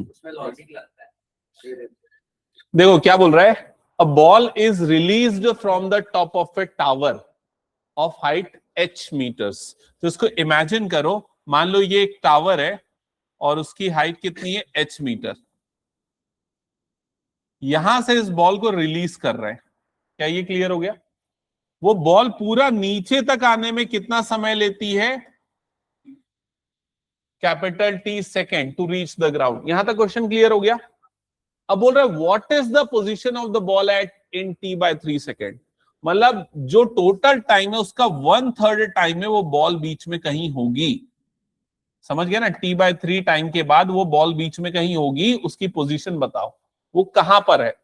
उसमें लॉजिक लगता है। देखो क्या बोल रहा है, a ball is released from the top of a tower of height h metres. तो इसको इमेजिन करो, मान लो ये एक टावर है और उसकी हाइट कितनी है h मीटर, यहां से इस बॉल को रिलीज कर रहे हैं। क्या ये क्लियर हो गया? वो बॉल पूरा नीचे तक आने में कितना समय लेती है, capital T second to reach the ground. यहां तक क्वेश्चन क्लियर हो गया? अब बोल रहा है what is the position of the ball at in T/3 second, मतलब जो टोटल टाइम है उसका 1/3 टाइम में वो बॉल बीच में कहीं होगी। समझ गया ना, T/3 टाइम के बाद वो बॉल बीच में कहीं होगी, उसकी पोजीशन बताओ वो कहां पर है,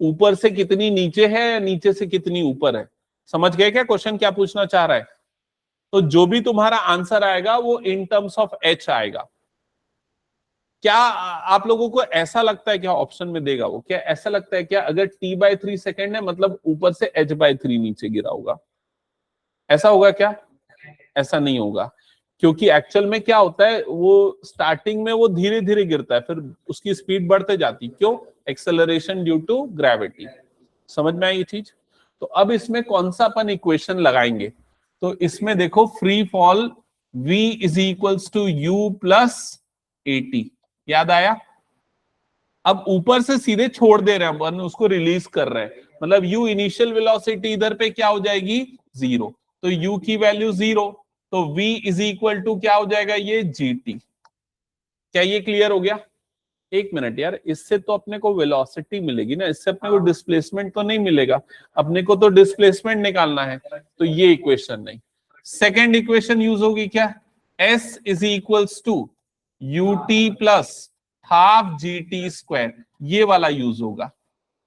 ऊपर से कितनी नीचे है या नीचे से कितनी ऊपर है। समझ गए क्या क्वेश्चन क्या पूछना चाह रहा है? तो जो भी तुम्हारा आंसर आएगा वो इन टर्म्स ऑफ h आएगा। क्या आप लोगों को ऐसा लगता है, क्या ऑप्शन में देगा वो, क्या ऐसा लगता है क्या अगर T/3 सेकेंड है मतलब ऊपर से h/3 नीचे गिरा होगा, ऐसा होगा क्या? ऐसा नहीं होगा, क्योंकि एक्चुअल में क्या होता है, वो स्टार्टिंग में वो धीरे धीरे गिरता है, फिर उसकी स्पीड बढ़ते जाती, क्यों? Acceleration due to gravity. समझ में आई ये चीज? तो अब इसमें कौन सा अपन इक्वेशन लगाएंगे, तो इसमें देखो free fall v is equals to u plus AT, याद आया? अब ऊपर से सीधे छोड़ दे रहे हैं अपन, उसको रिलीज कर रहे हैं, मतलब u इनिशियल वेलोसिटी इधर पे क्या हो जाएगी, 0, तो u की वैल्यू 0, तो v इज इक्वल टू क्या हो जाएगा, ये gt। क्या ये क्लियर हो गया? एक मिनट यार, इससे तो अपने को वेलोसिटी मिलेगी ना, इससे अपने को डिस्प्लेसमेंट तो नहीं मिलेगा, अपने को तो डिस्प्लेसमेंट निकालना है, तो ये इक्वेशन नहीं। सेकेंड इक्वेशन यूज होगी क्या, s is equals to ut plus half GT square, ये वाला यूज होगा,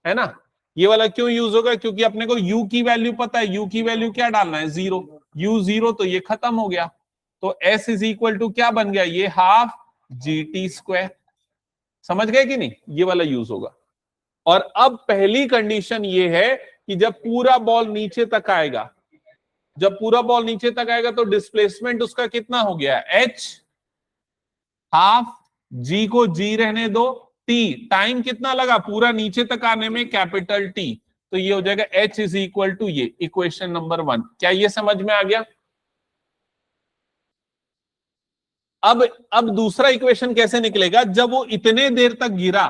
है ना। ये वाला क्यों यूज होगा, क्योंकि अपने को u की वैल्यू पता है, u की वैल्यू क्या डालना है, 0, u 0, तो ये खत्म हो गया, तो s इज इक्वल टू क्या बन गया, ये हाफ GT स्क्वायर। समझ गए कि नहीं, ये वाला यूज होगा। और अब पहली कंडीशन ये है कि जब पूरा बॉल नीचे तक आएगा, जब पूरा बॉल नीचे तक आएगा तो डिस्प्लेसमेंट उसका कितना हो गया, h, हाफ g को g रहने दो, t, टाइम कितना लगा पूरा नीचे तक आने में, कैपिटल T, तो ये हो जाएगा h इज इक्वल टू ये इक्वेशन नंबर 1। क्या ये समझ में आ गया? अब दूसरा इक्वेशन कैसे निकलेगा, जब वो इतने देर तक गिरा,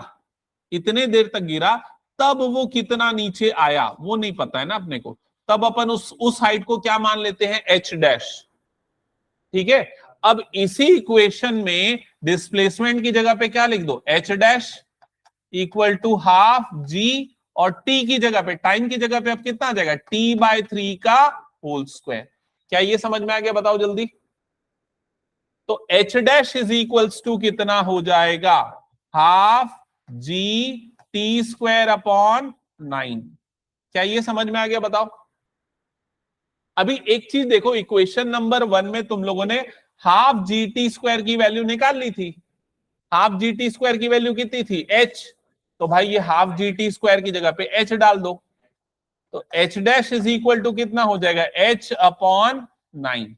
इतने देर तक गिरा, तब वो कितना नीचे आया वो नहीं पता है ना अपने को, तब अपन उस हाइट को क्या मान लेते हैं, h डैश। ठीक है, अब इसी इक्वेशन में डिस्प्लेसमेंट की जगह पे क्या लिख दो, h dash equal to half g, और t की जगह पे, टाइम की जगह पे अब कितना आ जाएगा, T/3 का होल स्क्वायर। क्या ये समझ में आ गया, बताओ जल्दी। तो h dash is equals to कितना हो जाएगा, हाफ GT स्क्वायर अपॉन 9। क्या ये समझ में आ गया, बताओ। अभी एक चीज देखो, इक्वेशन नंबर 1 में तुम लोगों ने हाफ जी टी स्क्वायर की वैल्यू निकाल ली थी। हाफ जी टी स्क्वायर की वैल्यू कितनी थी? h। तो भाई ये हाफ जी टी स्क्वायर की जगह पे h डाल दो, तो h dash is equal to कितना हो जाएगा? h upon 9।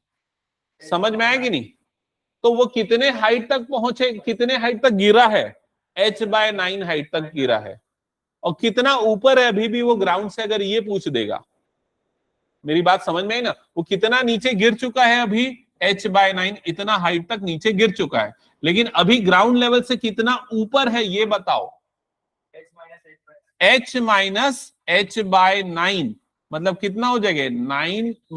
समझ में आया कि नहीं? तो वो कितने हाइट तक पहुंचे, कितने हाइट तक गिरा है? h/9 हाइट तक गिरा है। और कितना ऊपर है अभी भी वो ग्राउंड से, अगर ये पूछ देगा, मेरी बात समझ में आई ना? वो कितना नीचे गिर चुका है अभी? h/9 इतना हाइट तक नीचे गिर चुका है, लेकिन अभी ग्राउंड लेवल से कितना ऊपर है ये बताओ? h-h/9 मतलब कितना हो जाएगा? 9 -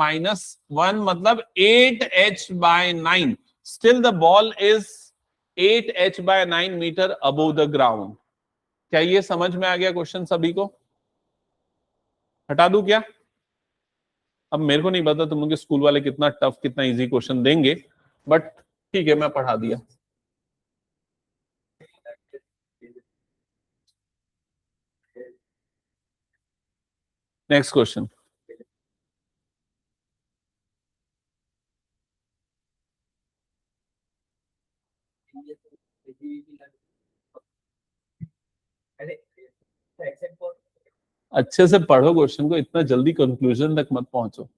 1 मतलब 8h/9। Still the ball is 8h/9 metre above the ground. क्या ये समझ में आ गया क्वेश्चन सभी को? हटा दूं क्या? अब मेरे को नहीं पता तुम लोग स्कूल वाले कितना टफ कितना इजी क्वेश्चन देंगे, बट ठीक है, मैं पढ़ा दिया। Next question. अच्छे से पढ़ो क्वेश्चन को, इतना जल्दी कंक्लूजन तक मत पहुंचो।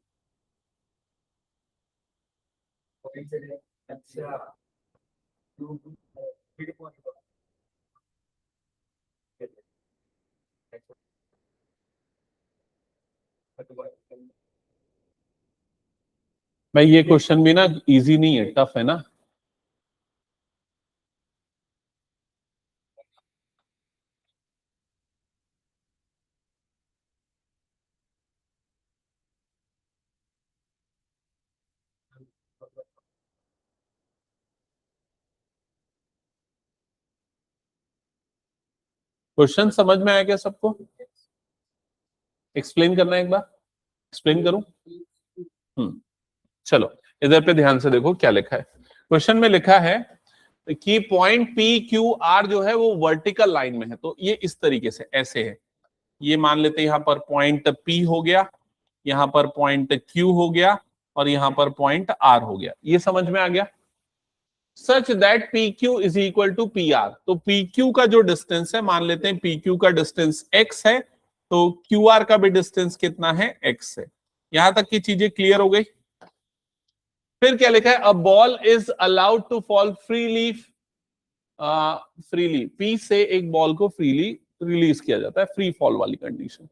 भाई ये क्वेश्चन भी ना इजी नहीं है, टफ है ना। क्वेश्चन समझ में आया क्या सबको? एक्सप्लेन करना है एक बार? एक्सप्लेन करूं? चलो इधर पे ध्यान से देखो क्या लिखा है। क्वेश्चन में लिखा है कि पॉइंट पी क्यू आर जो है वो वर्टिकल लाइन में है। तो ये इस तरीके से ऐसे है, ये मान लेते हैं यहां पर पॉइंट पी हो गया, यहां पर पॉइंट क्यू हो गया, और यहां पर पॉइंट आर हो गया। ये समझ में आ गया? Such that P Q is equal to P R. तो पी क्यू का जो डिस्टेंस है, मान लेते हैं पी क्यू का डिस्टेंस x है, तो क्यू आर का भी डिस्टेंस कितना है? x है। यहां तक की चीजें क्लियर हो गई? फिर क्या लिखा है? A ball is allowed to fall freely. Freely P से एक बॉल को फ्रीली रिलीज किया जाता है, फ्री फॉल वाली condition.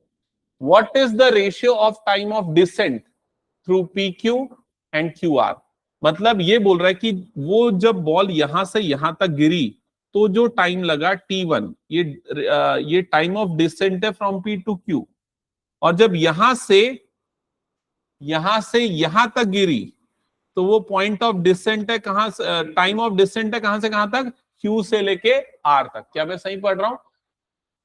What is the ratio of time of descent through P Q and Q R? मतलब ये बोल रहा है कि वो जब बॉल यहां से यहां तक गिरी तो जो टाइम लगा T1, ये टाइम ऑफ डिसेंट है फ्रॉम P टू Q। और जब यहां से यहां तक गिरी तो वो पॉइंट ऑफ डिसेंट है कहां से, टाइम ऑफ डिसेंट है कहां से कहां तक? Q से लेके R तक। क्या मैं सही पढ़ रहा हूं?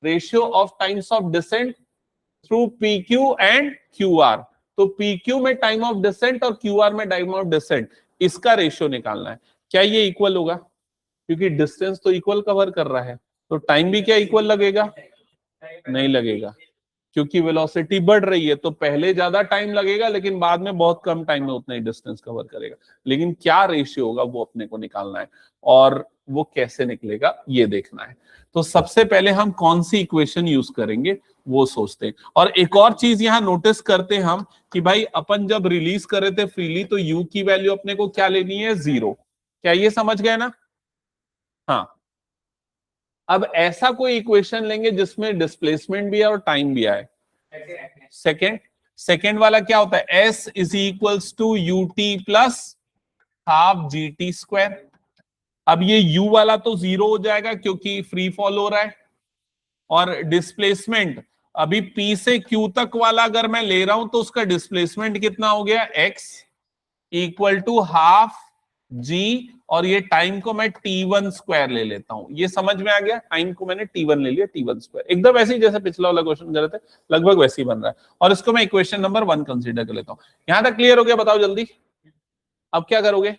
Ratio of times of descent through PQ and QR। तो PQ में टाइम ऑफ डिसेंट और QR में टाइम ऑफ डिसेंट, इसका रेशियो निकालना है। क्या ये इक्वल होगा? क्योंकि डिस्टेंस तो इक्वल कवर कर रहा है, तो टाइम भी क्या इक्वल लगेगा? नहीं लगेगा, क्योंकि वेलोसिटी बढ़ रही है तो पहले ज्यादा टाइम लगेगा, लेकिन बाद में बहुत कम टाइम में उतना ही डिस्टेंस कवर करेगा। लेकिन क्या रेशियो होगा वो अपने को निकालना है, और वो कैसे निकलेगा ये देखना है। तो सबसे पहले हम कौन सी इक्वेशन यूज करेंगे वो सोचते हैं। और एक और चीज यहां नोटिस करते हैं हम कि भाई अपन जब रिलीज कर रहे थे फ्रीली तो यू की वैल्यू अपने को क्या लेनी है? 0। क्या ये समझ गए ना? हाँ। अब ऐसा कोई इक्वेशन लेंगे जिसमें डिस्प्लेसमेंट भी है और टाइम भी आए। सेकेंड वाला क्या होता है? S is equals to U T plus half G T square. अब ये U वाला तो 0 हो जाएगा क्योंकि फ्री फॉल हो रहा है, और डिस्प्लेसमेंट अभी P से Q तक वाला अगर मैं ले रहा हूं तो उसका डिस्प्लेसमेंट कितना हो गया? X equal to half G, और ये टाइम को मैं T1 स्क्वायर ले लेता हूं। ये समझ में आ गया? टाइम को मैंने T1 ले लिया, T1 स्क्वायर एकदम ऐसे ही जैसे पिछला वाला क्वेश्चन कर रहे थे, लगभग वैसे ही बन रहा है। और इसको मैं इक्वेशन नंबर 1 कंसीडर कर लेता हूं। यहां तक क्लियर हो गया? बताओ जल्दी। अब क्या करोगे?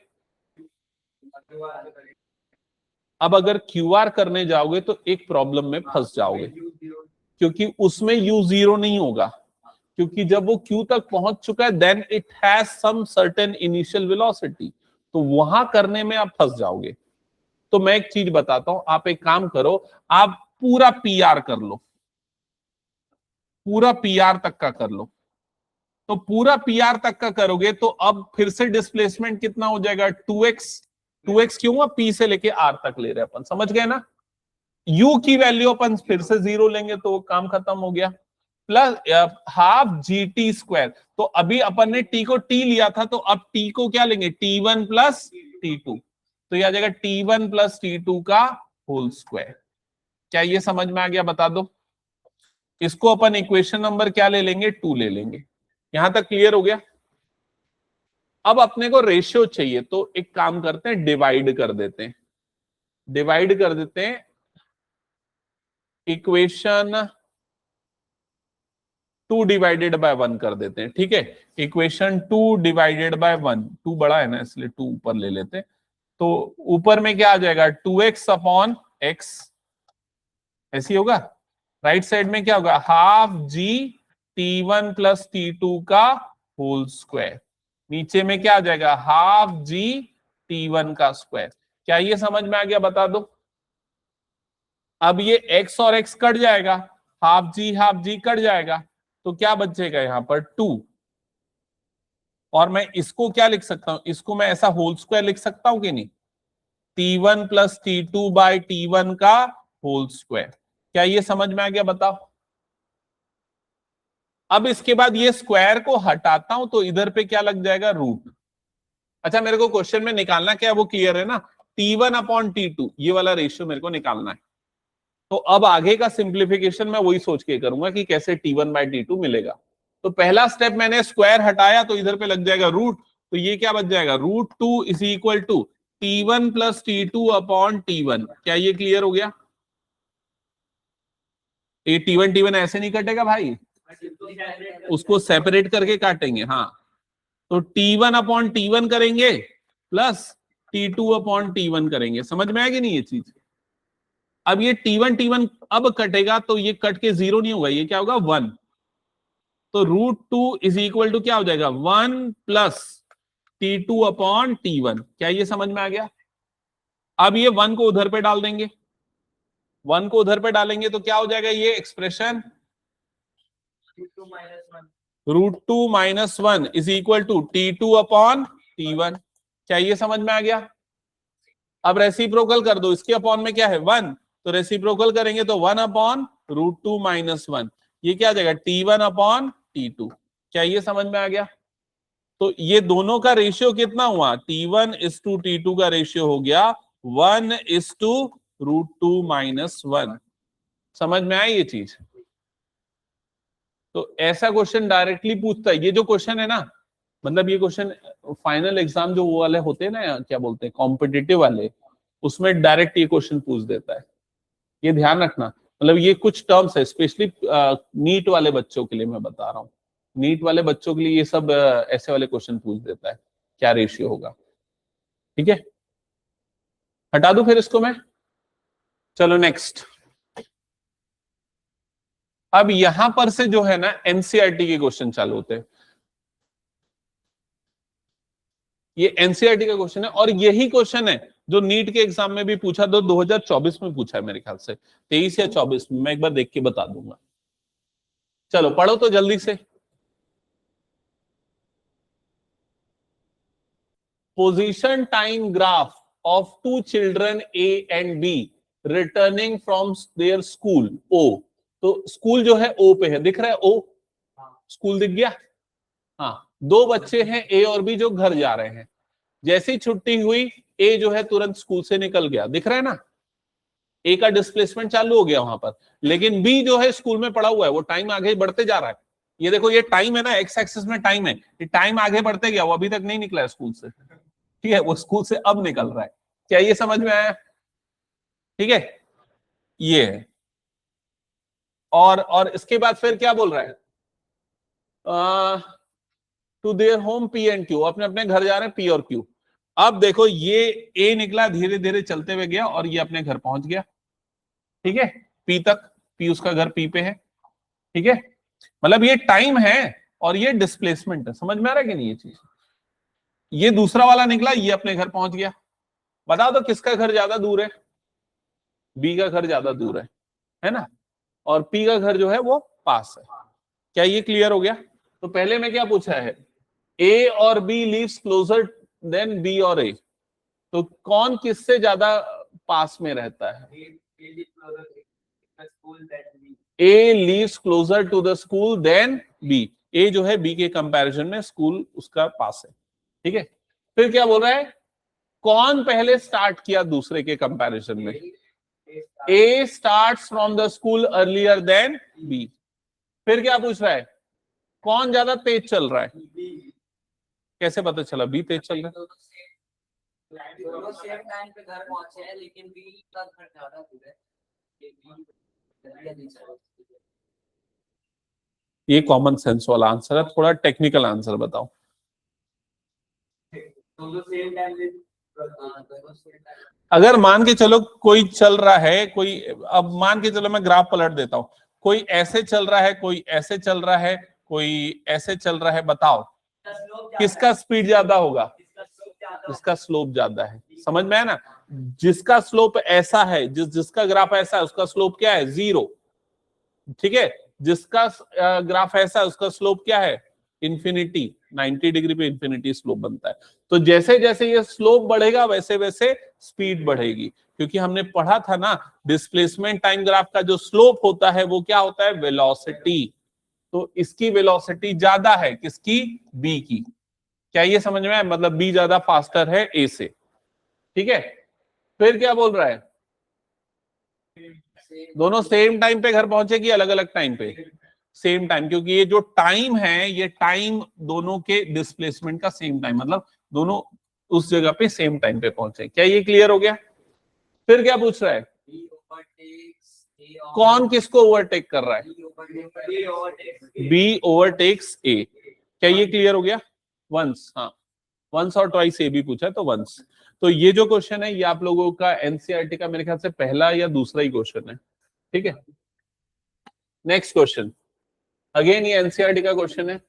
अब अगर QR करने जाओगे तो एक प्रॉब्लम में फंस जाओगे, क्योंकि उसमें U 0 नहीं होगा। क्योंकि जब वो Q तक पहुंच चुका है then it has some certain initial velocity, तो वहां करने में आप फंस जाओगे। तो मैं एक चीज बताता हूं, आप एक काम करो, आप पूरा PR कर लो, पूरा PR तक का कर लो। तो पूरा PR तक का करोगे तो अब फिर से डिस्प्लेसमेंट कितना हो जाएगा, 2x। 2x क्यों हुआ, P से लेके R तक ले रहे हैं अपन, समझ गए ना। U की वैल्यू अपन फिर से 0 लेंगे तो काम खत्म हो गया, प्लस हाफ GT²। तो अभी अपन ने T को T लिया था, तो अब T को क्या लेंगे, T1 प्लस T2, तो यह आ जाएगा T1 प्लस T2 का होल स्क्वायर। क्या ये समझ में आ गया, बता दो। इसको अपन इक्वेशन नंबर क्या ले लेंगे, 2 ले लेंगे। यहां तक क्लियर हो गया। अब अपने को रेशियो चाहिए, तो एक काम करते हैं, डिवाइड कर देते हैं, डिवाइड कर देते हैं इक्वेशन 2 डिवाइडेड बाय 1 कर देते हैं, ठीक है। इक्वेशन 2 डिवाइडेड बाय 1, 2 बड़ा है ना इसलिए 2 ऊपर ले लेते हैं। तो ऊपर में क्या आ जाएगा, 2x अपॉन x, ऐसी होगा। राइट साइड में क्या होगा, हाफ जी T1 प्लस T2 का होल स्क्वायर। नीचे में क्या आ जाएगा, हाफ जी T1 का स्क्वायर। क्या ये समझ में आ गया, बता दो। अब ये x और x कट जाएगा, हाफ जी कट जाएगा, तो क्या बचेगा यहां पर 2। और मैं इसको क्या लिख सकता हूं, इसको मैं ऐसा होल स्क्वायर लिख सकता हूं कि नहीं, T1 plus T2 by T1 का होल स्क्वायर। क्या ये समझ में आ गया, बताओ। अब इसके बाद ये स्क्वायर को हटाता हूं तो इधर पे क्या लग जाएगा, रूट। अच्छा, मेरे को क्वेश्चन में निकालना क्या है, वो क्लियर है ना। T1 अपॉन T2 ये वाला रेशियो मेरे को निकालना है। तो अब आगे का सिंप्लीफिकेशन मैं वही सोच के करूंगा कि कैसे T1 बाई T2 मिलेगा। तो पहला स्टेप मैंने स्क्वायर हटाया तो इधर पे लग जाएगा रूट, तो ये क्या बच जाएगा, √2 is equal to T1 plus T2 upon T1। क्या ये क्लियर हो गया। ये T1 ऐसे नहीं कटेगा भाई, उसको सेपरेट करके काटेंगे। हाँ, तो T1 अपॉन T1 करेंगे प्लस T2 अपॉन T1 करेंगे। समझ में आएगी नहीं ये चीज। अब ये T1 अब कटेगा तो ये कट के 0 नहीं होगा, ये क्या होगा, 1। तो √2 इज इक्वल टू क्या हो जाएगा, 1 प्लस T2 अपॉन T1। क्या ये समझ में आ गया। अब ये 1 को उधर पे डाल देंगे, 1 को उधर पे डालेंगे तो क्या हो जाएगा, ये expression √2 minus 1 is equal to T2 upon T1। क्या ये समझ में आ गया। अब रेसिप्रोकल कर दो, इसके अपॉन में क्या है 1, तो रेसिप्रोकल करेंगे तो 1 अपॉन √2 माइनस 1, ये क्या आ जाएगा T1 अपॉन T2। क्या ये समझ में आ गया। तो ये दोनों का रेशियो कितना हुआ, T1 इज टू T2 का रेशियो हो गया 1 इज टू √2 माइनस 1। समझ में आई ये चीज। तो ऐसा क्वेश्चन डायरेक्टली पूछता है। ये जो क्वेश्चन है ना, मतलब ये क्वेश्चन फाइनल एग्जाम जो वो वाले होते हैं ना, क्या बोलते हैं, कॉम्पिटिटिव वाले, उसमें डायरेक्ट ये क्वेश्चन पूछ देता है। ये ध्यान रखना, मतलब ये कुछ टर्म्स है स्पेशली नीट वाले बच्चों के लिए मैं बता रहा हूँ। नीट वाले बच्चों के लिए ये सब ऐसे वाले क्वेश्चन पूछ देता है, क्या रेशियो होगा। ठीक है, हटा दूं फिर इसको मैं। चलो नेक्स्ट। अब यहां पर से जो है ना एनसीईआरटी के क्वेश्चन चालू होते हैं। ये एनसीईआरटी का क्वेश्चन है और यही क्वेश्चन है जो नीट के एग्जाम में भी पूछा, 2024 में पूछा है मेरे ख्याल से, 23 या 24 में। मैं एक बार देख के बता दूंगा। चलो पढ़ो तो जल्दी से। Position time graph of 2 children A and B returning from their school O। तो स्कूल जो है O पे है, दिख रहा है O, स्कूल दिख गया। हाँ, 2 बच्चे हैं A और B जो घर जा रहे हैं। जैसी छुट्टी हुई A जो है तुरंत स्कूल से निकल गया, दिख रहा है ना। A का डिस्प्लेसमेंट चालू हो गया वहां पर, लेकिन B जो है स्कूल में पड़ा हुआ है, वो टाइम आगे बढ़ते जा रहा है। ये देखो, ये टाइम है ना, एक्स एक्सिस में टाइम है, ये टाइम आगे बढ़ते गया, वो अभी तक नहीं निकला है स्कूल से। ठीक है, वो स्कूल से अब निकल रहा है। क्या ये समझ में आया। ठीक है, ये है। और इसके बाद फिर क्या बोल रहा है, to their home P and Q, अपने अपने घर जा रहे हैं P और Q। अब देखो ये A निकला, धीरे धीरे चलते हुए गया और ये अपने घर पहुंच गया। ठीक है, P तक, P उसका घर P पे है। ठीक है, मतलब ये टाइम है और ये डिस्प्लेसमेंट है। समझ में आ रहा है कि नहीं ये चीज? ये दूसरा वाला निकला, ये अपने घर पहुंच गया। बताओ तो किसका घर ज्यादा दूर है? बी का घर ज्यादा दूर है ना? और पी का घर जो है वो पास है। क्या ये क्लियर हो गया? तो पहले में क्या पूछा है, ए और B leaves closer than B और ए, तो कौन किससे ज्यादा पास में रहता है? A lives closer to the school than B. A जो है बी के कंपैरिजन में स्कूल उसका पास है। ठीक है, फिर क्या बोल रहा है, कौन पहले स्टार्ट किया दूसरे के कंपैरिजन में? A starts from the school earlier than B. फिर क्या पूछ रहा है, कौन ज्यादा तेज चल रहा है? कैसे पता चला बी तेज चल रहा है? दोनों सेम टाइम पे घर पहुंचे हैं, लेकिन बी का घर ज्यादा दूर है। ये कॉमन सेंस वाला आंसर है, थोड़ा टेक्निकल आंसर बताओ। अगर मान के चलो कोई चल रहा है, कोई, अब मान के चलो मैं ग्राफ पलट देता हूं, कोई ऐसे चल रहा है, कोई ऐसे चल रहा है, कोई ऐसे चल रहा है, बताओ किसका स्पीड ज्यादा होगा? जिसका स्लोप ज्यादा है। समझ में आया ना? जिसका स्लोप ऐसा है, जिसका ग्राफ ऐसा है, उसका स्लोप क्या है? 0। ठीक है, जिसका ग्राफ ऐसा है उसका स्लोप क्या है? इन्फिनिटी। 90 डिग्री पे इन्फिनिटी स्लोप बनता है। तो जैसे जैसे ये स्लोप बढ़ेगा वैसे वैसे स्पीड बढ़ेगी, क्योंकि हमने पढ़ा था ना डिस्प्लेसमेंट टाइम ग्राफ का जो स्लोप होता है वो क्या होता है? वेलोसिटी। तो इसकी वेलोसिटी ज्यादा है, किसकी? बी की। क्या ये समझ में आया? मतलब बी ज्यादा फास्टर है ए से। ठीक है, फिर क्या बोल रहा है, दोनों सेम टाइम पे घर पहुंचेगी, अलग अलग टाइम पे? सेम टाइम, क्योंकि ये जो टाइम है ये टाइम दोनों के डिस्प्लेसमेंट का सेम टाइम, मतलब दोनों उस जगह पे सेम टाइम पे पहुंचे। क्या ये क्लियर हो गया? फिर क्या पूछ रहा है, कौन किसको ओवरटेक कर रहा है? बी ओवरटेक्स ए। क्या ये क्लियर हो गया? वंस, हाँ वंस और ट्वाइस ए भी पूछा तो वंस। तो ये जो क्वेश्चन है ये आप लोगों का एनसीईआरटी का मेरे ख्याल से पहला या दूसरा ही क्वेश्चन है। ठीक है, नेक्स्ट क्वेश्चन, अगेन ये एनसीईआरटी का क्वेश्चन है।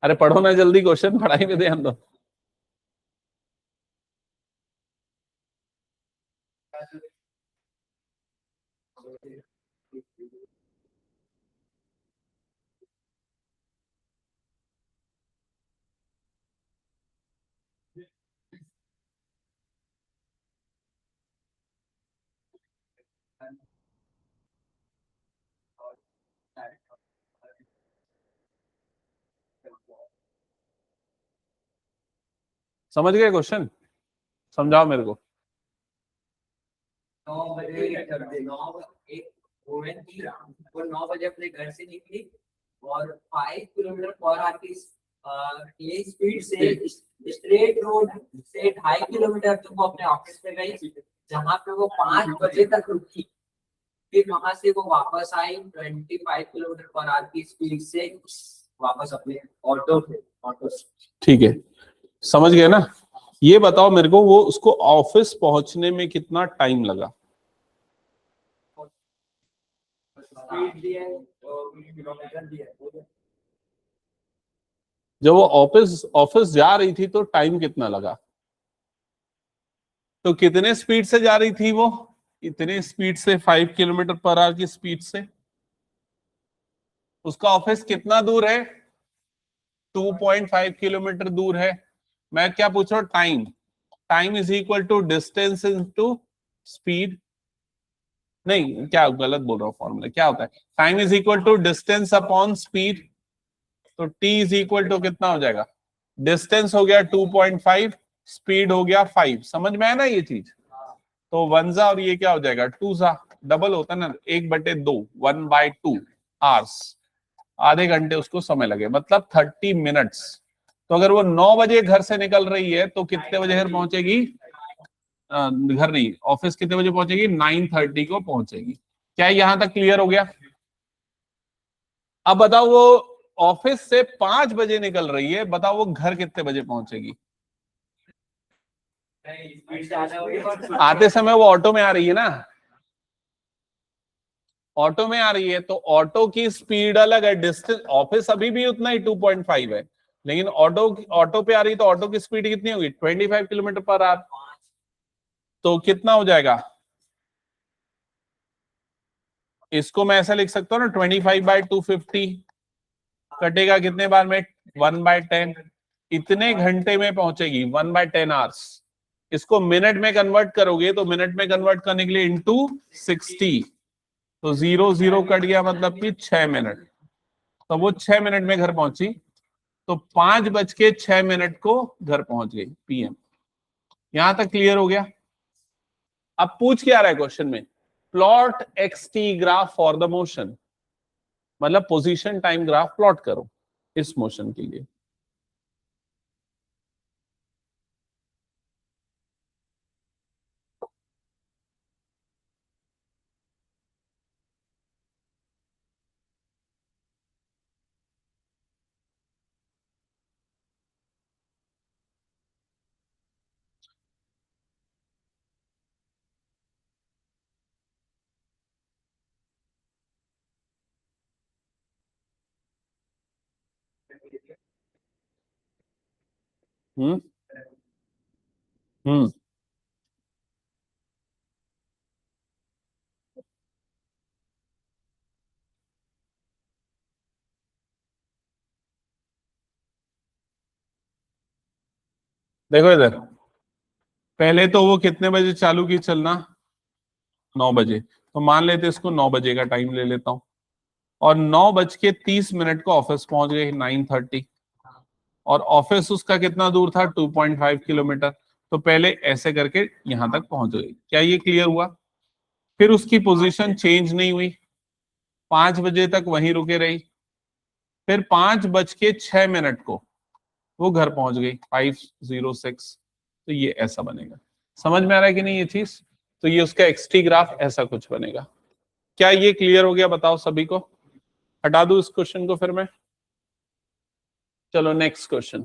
अरे पढ़ो ना जल्दी, क्वेश्चन पढ़ाई में ध्यान दो। समझ गए क्वेश्चन? समझाओ मेरे को। 9 बजे एक वुमेन थी, वो 9 बजे अपने घर से निकली और 5 किलोमीटर पर आवर की स्पीड से स्ट्रेट रोड से 2.5 किलोमीटर तक वो अपने ऑफिस पे गई, जहाँ पे वो 5 बजे तक रुकी। फिर वहां से वो वापस आई 25 किलोमीटर पर आवर की स्पीड से वापस अपने ऑटो से। ठीक है, समझ गए ना? ये बताओ मेरे को, वो उसको ऑफिस पहुंचने में कितना टाइम लगा? जब वो ऑफिस ऑफिस जा रही थी तो टाइम कितना लगा? तो कितने स्पीड से जा रही थी वो? इतने स्पीड से, 5 किलोमीटर पर आवर की स्पीड से। उसका ऑफिस कितना दूर है? 2.5 किलोमीटर दूर है। मैं क्या पूछ रहा हूँ, time. Time is equal to distance into speed. नहीं, क्या गलत बोल रहा हूँ, फॉर्मूला क्या होता है? Time is equal to distance upon speed. तो t इज इक्वल टू कितना हो जाएगा? डिस्टेंस हो गया 2.5, स्पीड हो गया 5। समझ में आया ना ये चीज? तो 1 जा और ये क्या हो जाएगा 2 जा, डबल होता है ना, 1/2, 1/2 आवर्स। आधे घंटे उसको समय लगे, मतलब 30 मिनट्स। तो अगर वो 9 बजे घर से निकल रही है तो कितने बजे घर पहुंचेगी? घर नहीं, ऑफिस कितने बजे पहुंचेगी? 9:30 को पहुंचेगी। क्या यहां तक क्लियर हो गया? अब बताओ वो ऑफिस से 5 बजे निकल रही है, बताओ वो घर कितने बजे पहुंचेगी? आते समय वो ऑटो में आ रही है ना, ऑटो में आ रही है तो ऑटो की स्पीड अलग है, डिस्टेंस ऑफिस अभी भी उतना ही 2.5 है, लेकिन ऑटो पे आ रही है तो ऑटो की स्पीड कितनी होगी 25 किलोमीटर पर आवर। तो कितना हो जाएगा, इसको मैं ऐसा लिख सकता हूँ ना 25/250 कटेगा कितने बार में 1/10, इतने घंटे में पहुंचेगी 1/10 आवर्स। इसको मिनट में कन्वर्ट करोगे तो मिनट में कन्वर्ट करने के लिए इंटू 60, तो 0 कट गया मतलब कि 6 मिनट, तो वो 6 मिनट में घर पहुंची, तो 5:06 को घर पहुंच गई PM। यहां तक क्लियर हो गया। अब पूछ क्या रहा है क्वेश्चन में, plot xt graph for the motion, मतलब पोजीशन टाइम ग्राफ प्लॉट करो इस मोशन के लिए। हम्म हम्म देखो इधर, पहले तो वो कितने बजे चालू की चलना, 9 बजे, तो मान लेते इसको 9 बजे का टाइम ले लेता हूं, और 9:30 को ऑफिस पहुंच गए 9:30, और ऑफिस उसका कितना दूर था 2.5 किलोमीटर, तो पहले ऐसे करके यहां तक पहुंच गई। क्या ये क्लियर हुआ? फिर उसकी पोजीशन चेंज नहीं हुई, 5 बजे तक वहीं रुके रही, फिर 5:06 को वो घर पहुंच गई 5:06, तो ये ऐसा बनेगा। समझ में आ रहा है कि नहीं ये चीज? तो ये उसका एक्सटी ग्राफ ऐसा कुछ बनेगा। क्या ये क्लियर हो गया बताओ सभी को? हटा दूं इस क्वेश्चन को फिर मैं? चलो नेक्स्ट क्वेश्चन,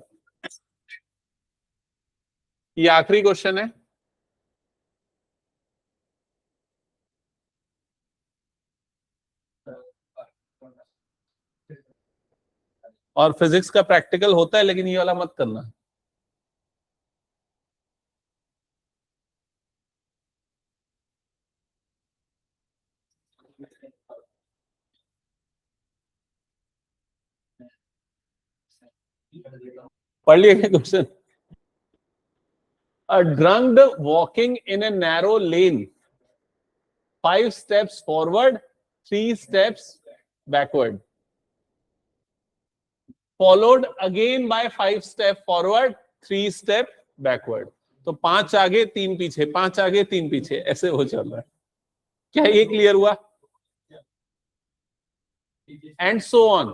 ये आखिरी क्वेश्चन है। और फिजिक्स का प्रैक्टिकल होता है, लेकिन ये वाला मत करना। पढ़ लिए question? A drunk walking in a narrow lane, 5 steps forward, 3 steps backward, followed again by 5 step forward, 3 step backward। तो 5 आगे 3 पीछे, 5 आगे 3 पीछे, ऐसे हो चल रहा है। क्या ये क्लियर हुआ? And so on,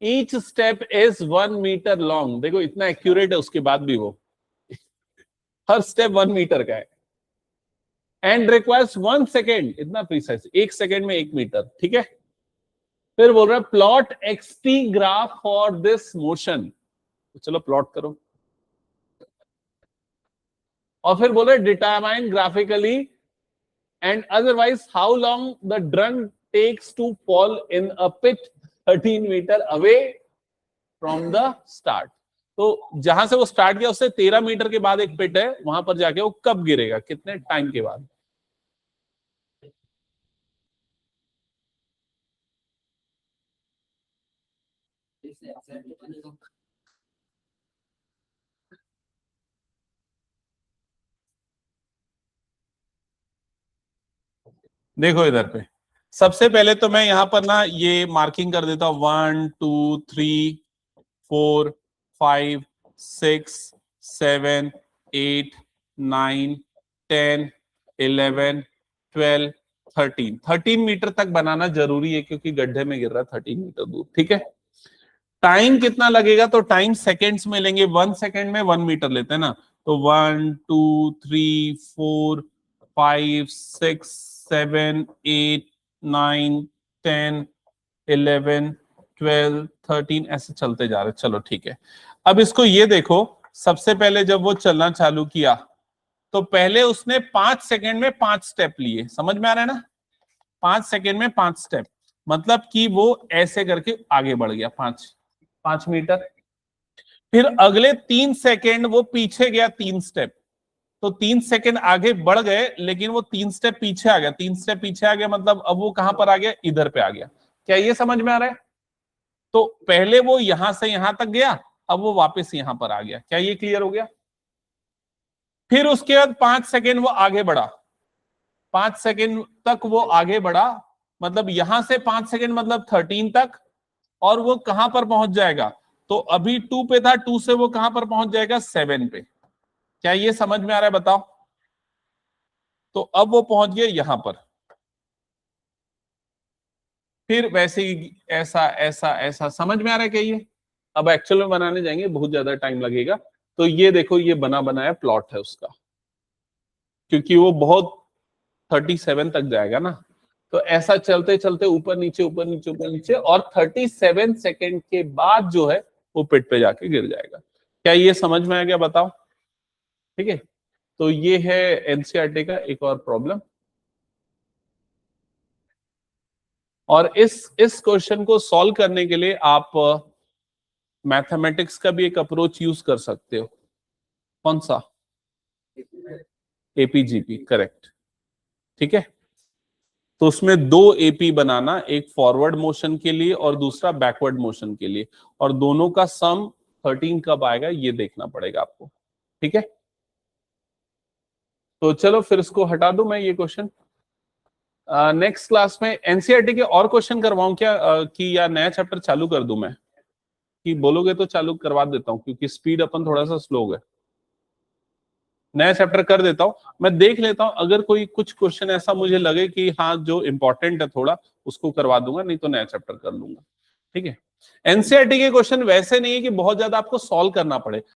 each step is 1 metre long. देखो इतना एक्यूरेट है, उसके बाद भी वो हर स्टेप 1 मीटर का है। एंड रिक्वायर्स 1 सेकेंड, इतना प्रिसाइज, 1 सेकेंड में 1 मीटर, ठीक है। फिर बोल रहा है plot X T graph for this motion, तो चलो प्लॉट करो। और फिर बोल रहे determine graphically and otherwise how long the drunk takes to fall in a pit 13 metre away from the start. तो जहां से वो स्टार्ट किया उससे 13 मीटर के बाद एक पिट है, वहां पर जाके वो कब गिरेगा, कितने टाइम के बाद? देखो इधर पे, सबसे पहले तो मैं यहां पर ना ये मार्किंग कर देता हूं 1 2 3 4 5 6 7 8 9 10 11 12 13 मीटर तक बनाना जरूरी है, क्योंकि गड्ढे में गिर रहा है 13 मीटर दूर, ठीक है। टाइम कितना लगेगा, तो टाइम सेकेंड्स में लेंगे, 1 सेकेंड में 1 मीटर लेते हैं ना, तो 1 2 3 4 5 6 7 8 9 10 11 12 13 ऐसे चलते जा रहे। चलो ठीक है, अब इसको ये देखो, सबसे पहले जब वो चलना चालू किया तो पहले उसने 5 सेकेंड में 5 स्टेप लिए, समझ में आ रहा है ना? 5 सेकेंड में 5 स्टेप, मतलब कि वो ऐसे करके आगे बढ़ गया 5 मीटर। फिर अगले 3 सेकेंड वो पीछे गया 3 स्टेप, तो 3 सेकेंड आगे बढ़ गए लेकिन वो 3 स्टेप पीछे आ गया। 3 स्टेप पीछे आ गया मतलब अब वो कहां पर आ गया, इधर पे आ गया। क्या ये समझ में आ रहा है? तो पहले वो यहां से यहां तक गया, अब वो वापस यहां पर आ गया। क्या ये क्लियर हो गया? फिर उसके बाद 5 सेकेंड वो आगे बढ़ा, 5 सेकेंड तक वो आगे बढ़ा, मतलब यहां से 5 सेकेंड मतलब 13 तक, और वो कहां पर पहुंच जाएगा, तो अभी 2 पे था, 2 से वो कहां पर पहुंच जाएगा, 7 पे। क्या ये समझ में आ रहा है बताओ? तो अब वो पहुंच गया यहां पर। फिर वैसे ही ऐसा ऐसा ऐसा, समझ में आ रहा है क्या ये? अब एक्चुअल में बनाने जाएंगे बहुत ज्यादा टाइम लगेगा। तो ये देखो, ये बना बनाया प्लॉट है उसका, क्योंकि वो बहुत 37 तक जाएगा ना, तो ऐसा चलते चलते ऊपर नीचे ऊपर नीचे ऊपर नीचे, और 37 सेकेंड के बाद जो है वो पिट पे जाके गिर जाएगा। क्या ये समझ में आ गया बताओ? ठीक है, तो ये है एनसीईआरटी का एक और प्रॉब्लम। और इस क्वेश्चन को सॉल्व करने के लिए आप मैथमेटिक्स का भी एक अप्रोच यूज कर सकते हो। कौन सा? AP GP, correct. ठीक है, तो उसमें 2 एपी बनाना, एक फॉरवर्ड मोशन के लिए और दूसरा बैकवर्ड मोशन के लिए, और दोनों का सम 13 कब आएगा ये देखना पड़ेगा आपको। ठीक है, तो चलो फिर इसको हटा दूं मैं ये क्वेश्चन। नेक्स्ट क्लास में एनसीईआरटी के और क्वेश्चन करवाऊं क्या, कि या नया चैप्टर चालू कर दूं मैं? कि बोलोगे तो चालू करवा देता हूं, क्योंकि स्पीड अपन थोड़ा सा स्लो है। नया चैप्टर कर देता हूं, मैं देख लेता हूं, अगर कोई कुछ क्वेश्चन ऐसा मुझे लगे कि हाँ जो इंपॉर्टेंट है थोड़ा, उसको करवा दूंगा, नहीं तो नया चैप्टर कर लूंगा। ठीक है, एनसीईआरटी के क्वेश्चन वैसे नहीं है कि बहुत ज्यादा आपको सॉल्व करना पड़े,